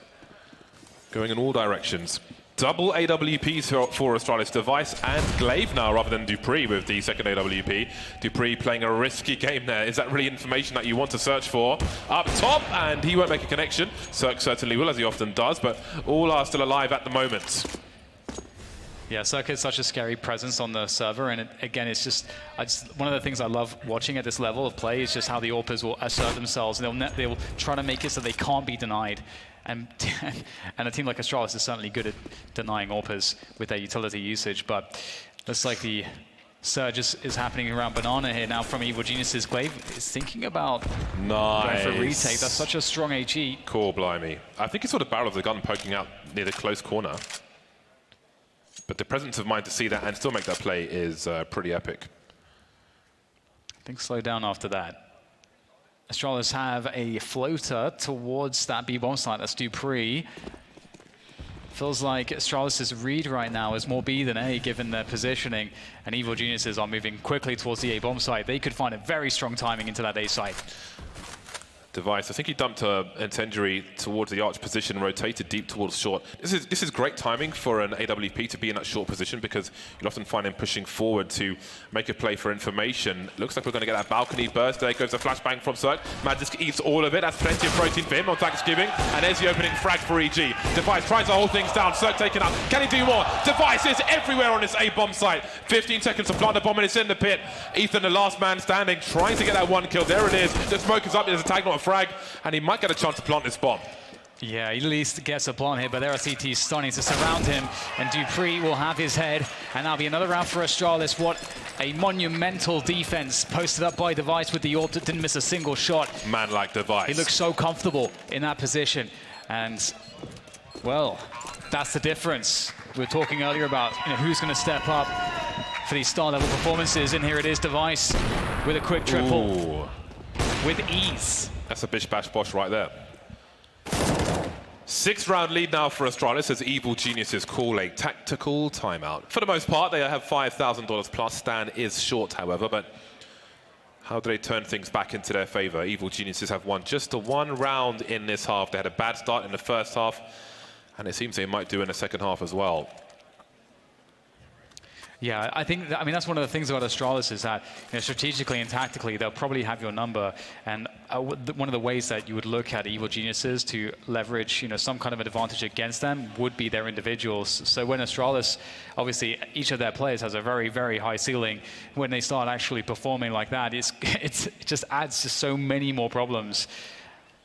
going in all directions. Double AWPs for Astralis. Device and Glaive now rather than Dupree with the second AWP. Dupree playing a risky game there. Is that really information that you want to search for? Up top, and he won't make a connection. Cirque certainly will, as he often does, but all are still alive at the moment. Yeah, Cirque is such a scary presence on the server, and again, it's just one of the things I love watching at this level of play is just how the AWPers will assert themselves, and they'll try to make it so they can't be denied. And a team like Astralis is certainly good at denying AWPers with their utility usage, but looks like the surge is happening around Banana here now from Evil Genius's. Glaive is thinking about going for a retake. That's such a strong HE. Cool, blimey. I think he saw the barrel of the gun poking out near the close corner. But the presence of mind to see that and still make that play is pretty epic. Things slow down after that. Astralis have a floater towards that B-bomb site. That's Dupree. Feels like Astralis' read right now is more B than A given their positioning, and Evil Geniuses are moving quickly towards the A-bomb site. They could find a very strong timing into that A site. Device, I think he dumped an incendiary towards the arch position, rotated deep towards short. This is great timing for an AWP to be in that short position because you'll often find him pushing forward to make a play for information. Looks like we're going to get that balcony burst. There goes the flashbang from Cirque. Magisk eats all of it. That's plenty of protein for him on Thanksgiving. And there's the opening frag for EG. Device tries to hold things down. Cirque taken out. Can he do more? Device is everywhere on this A-bomb site. 15 seconds to plant the bomb and it's in the pit. Ethan, the last man standing, trying to get that one kill. There it is. The smoke is up. There's a tag, not a frag. And he might get a chance to plant this bomb. Yeah, he at least gets a plant here, but there are CTs starting to surround him, and Dupree will have his head, and that'll be another round for Astralis. What a monumental defense posted up by Device with the AWP that didn't miss a single shot. Man like Device. He looks so comfortable in that position, and, well, that's the difference. We were talking earlier about who's going to step up for these star-level performances, and here it is, Device with a quick triple. Ooh. With ease. That's a bish bash bosh right there. 6th round lead now for Astralis as Evil Geniuses call a tactical timeout. For the most part, they have $5,000 plus. Stan is short, however, but how do they turn things back into their favor? Evil Geniuses have won just the 1 round in this half. They had a bad start in the first half, and it seems they might do in the second half as well. Yeah, I think that's one of the things about Astralis is that strategically and tactically they'll probably have your number, and one of the ways that you would look at Evil Geniuses to leverage some kind of an advantage against them would be their individuals. So when Astralis, obviously each of their players has a very, very high ceiling, when they start actually performing like that, it just adds to so many more problems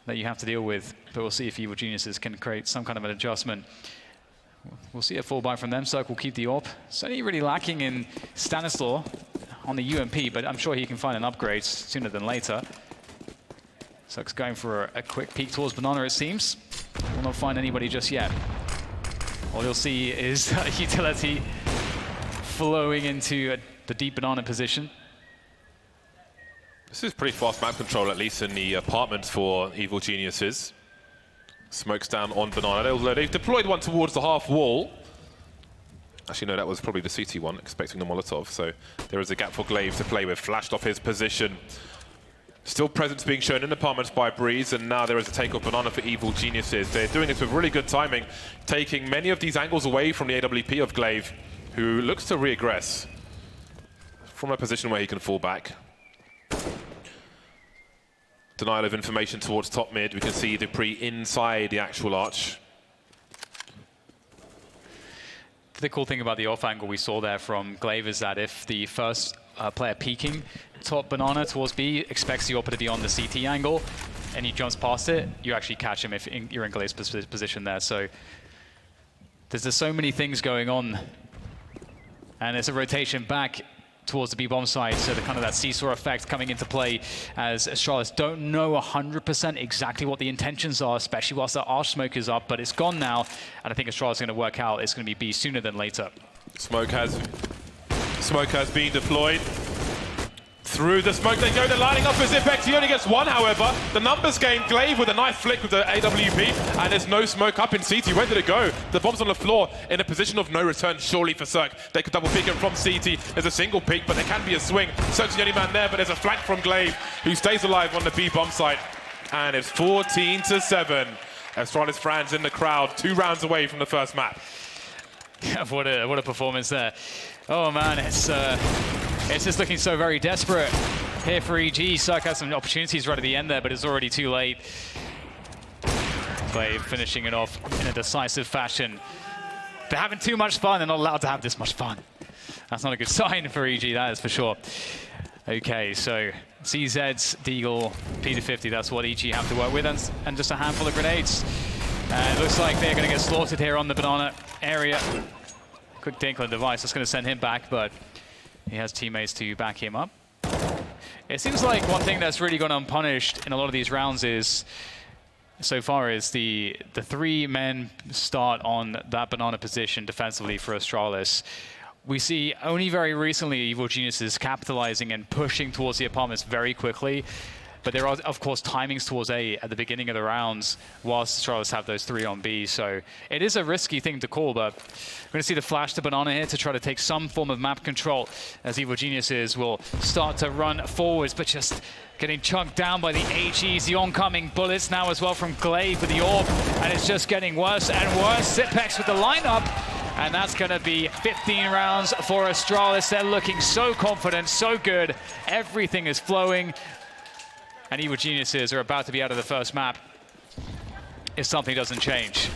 that you have to deal with. But we'll see if Evil Geniuses can create some kind of an adjustment. We'll see a full buy from them. Cirque will keep the AWP. Certainly really lacking in Stanislaw on the UMP, but I'm sure he can find an upgrade sooner than later. Cirque's going for a quick peek towards Banana, it seems. Will not find anybody just yet. All you'll see is utility flowing into the deep Banana position. This is pretty fast map control, at least in the apartments for Evil Geniuses. Smokes down on Banana. They've deployed one towards the half wall. Actually, no, that was probably the CT one, expecting the Molotov. So there is a gap for Glaive to play with. Flashed off his position. Still presence being shown in apartments by Breeze, and now there is a take-off Banana for Evil Geniuses. They're doing this with really good timing, taking many of these angles away from the AWP of Glaive, who looks to re-aggress from a position where he can fall back. Denial of information towards top mid. We can see Dupree inside the actual arch. The cool thing about the off angle we saw there from Glaive is that if the first player peeking top Banana towards B expects the AWP to be on the CT angle and he jumps past it, you actually catch him if you're in Glaive's position there. So there's just so many things going on. And it's a rotation back towards the B-bomb side, so the kind of that seesaw effect coming into play as Astralis don't know 100% exactly what the intentions are, especially whilst the arch smoke is up, but it's gone now, and I think Astralis is going to work out it's going to be B sooner than later. Smoke has been deployed. Through the smoke they go, they're lining up for Zipex. He only gets one, however. The numbers game, Glaive with a nice flick with the AWP, and there's no smoke up in CT. Where did it go? The bomb's on the floor in a position of no return, surely for Cirque. They could double pick it from CT. There's a single peek, but there can be a swing. Cirque's the only man there, but there's a flank from Glaive, who stays alive on the B bomb site. And it's 14-7. Astralis fans in the crowd, 2 rounds away from the first map. What a performance there. Oh man, it's just looking so very desperate here for EG. Cirque has some opportunities right at the end there, but it's already too late. Glaive finishing it off in a decisive fashion. They're having too much fun. They're not allowed to have this much fun. That's not a good sign for EG, that is for sure. Okay, so CZ's, Deagle, P250, that's what EG have to work with, and just a handful of grenades. It looks like they're going to get slaughtered here on the banana area. Quick dink on the device, that's going to send him back, but he has teammates to back him up. It seems like one thing that's really gone unpunished in a lot of these rounds is, so far, is the 3 men start on that banana position defensively for Astralis. We see only very recently Evil Geniuses capitalizing and pushing towards the apartments very quickly. But there are, of course, timings towards A at the beginning of the rounds, whilst Astralis have those 3 on B. So it is a risky thing to call, but we're going to see the flash to Banana here to try to take some form of map control as Evil Geniuses will start to run forwards, but just getting chunked down by the HEs. The oncoming bullets now as well from Glaive with the orb, and it's just getting worse and worse. Zipex with the lineup, and that's going to be 15 rounds for Astralis. They're looking so confident, so good. Everything is flowing. And Evil Geniuses are about to be out of the first map if something doesn't change.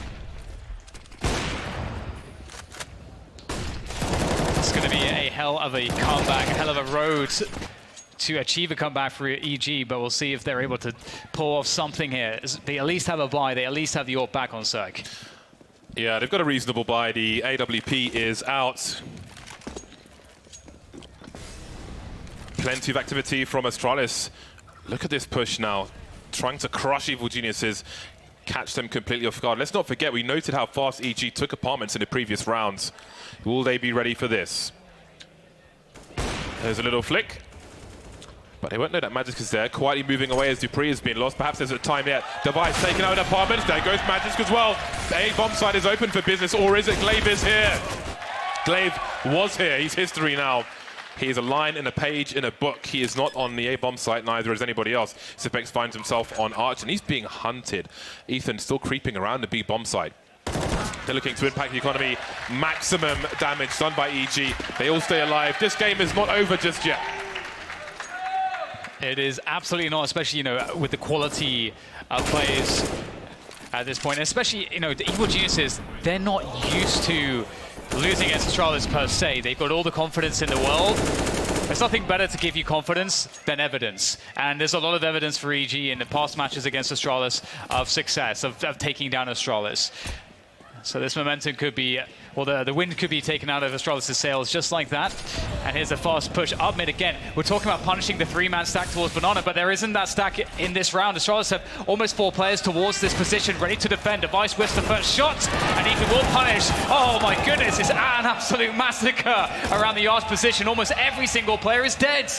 It's going to be a hell of a comeback, a hell of a road to achieve a comeback for EG, but we'll see if they're able to pull off something here. They at least have a buy, they at least have the AWP back on Cirque. Yeah, they've got a reasonable buy. The AWP is out. Plenty of activity from Astralis. Look at this push now, trying to crush Evil Geniuses, catch them completely off guard. Let's not forget, we noted how fast EG took apartments in the previous rounds. Will they be ready for this? There's a little flick, but they won't know that Magisk is there, quietly moving away as Dupree is being lost. Perhaps there's a time yet. Device taken out of apartments. There goes Magisk as well. The A bomb site is open for business, or is it? Glaive is here. Glaive was here. He's history now. He is a line in a page in a book. He is not on the A-bomb site, neither is anybody else. Zipex finds himself on Arch, and he's being hunted. Ethan still creeping around the B-bomb site. They're looking to impact the economy. Maximum damage done by EG. They all stay alive. This game is not over just yet. It is absolutely not, especially, you know, with the quality of players at this point. Especially, you know, the Evil Geniuses, they're not used to losing against Astralis per se. They've got all the confidence in the world. There's nothing better to give you confidence than evidence. And there's a lot of evidence for EG in the past matches against Astralis of success, of taking down Astralis. So this momentum could be, well, the wind could be taken out of Astralis' sails just like that. And here's a fast push up mid again. We're talking about punishing the 3-man stack towards Banana, but there isn't that stack in this round. Astralis have almost 4 players towards this position, ready to defend. Device whiffs the first shot, and Ethan will punish. Oh my goodness, it's an absolute massacre around the Arch position. Almost every single player is dead.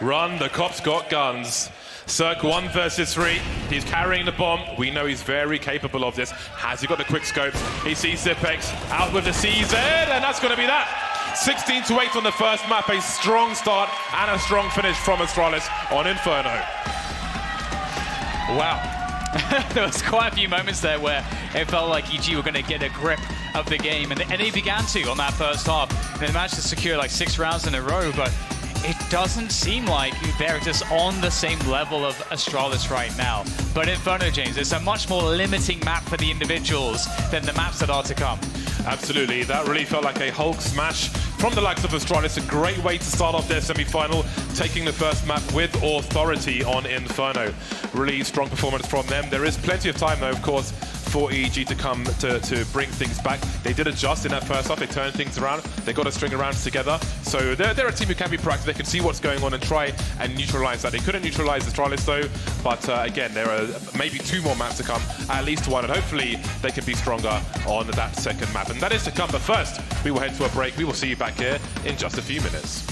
Run, the cops got guns. Cirque 1 versus 3. He's carrying the bomb. We know he's very capable of this. Has he got the quick scope? He sees Zipex out with the CZ, and that's going to be that. 16-8 on the first map. A strong start and a strong finish from Astralis on Inferno. Wow. There was quite a few moments there where it felt like EG were going to get a grip of the game, and they began to on that first half. They managed to secure like 6 rounds in a row, but it doesn't seem like they're just on the same level of Astralis right now. But Inferno, James, it's a much more limiting map for the individuals than the maps that are to come. Absolutely. That really felt like a Hulk smash from the likes of Astralis. A great way to start off their semi-final, taking the first map with authority on Inferno. Really strong performance from them. There is plenty of time, though, of course, for EG to come to bring things back. They did adjust in that first half. They turned things around. They got a string of rounds together. So they're a team who can be proactive. They can see what's going on and try and neutralize that. They couldn't neutralize Astralis, though. But again, there are maybe 2 more maps to come, at least 1. And hopefully they can be stronger on that second map. And that is to come. But first, we will head to a break. We will see you back here in just a few minutes.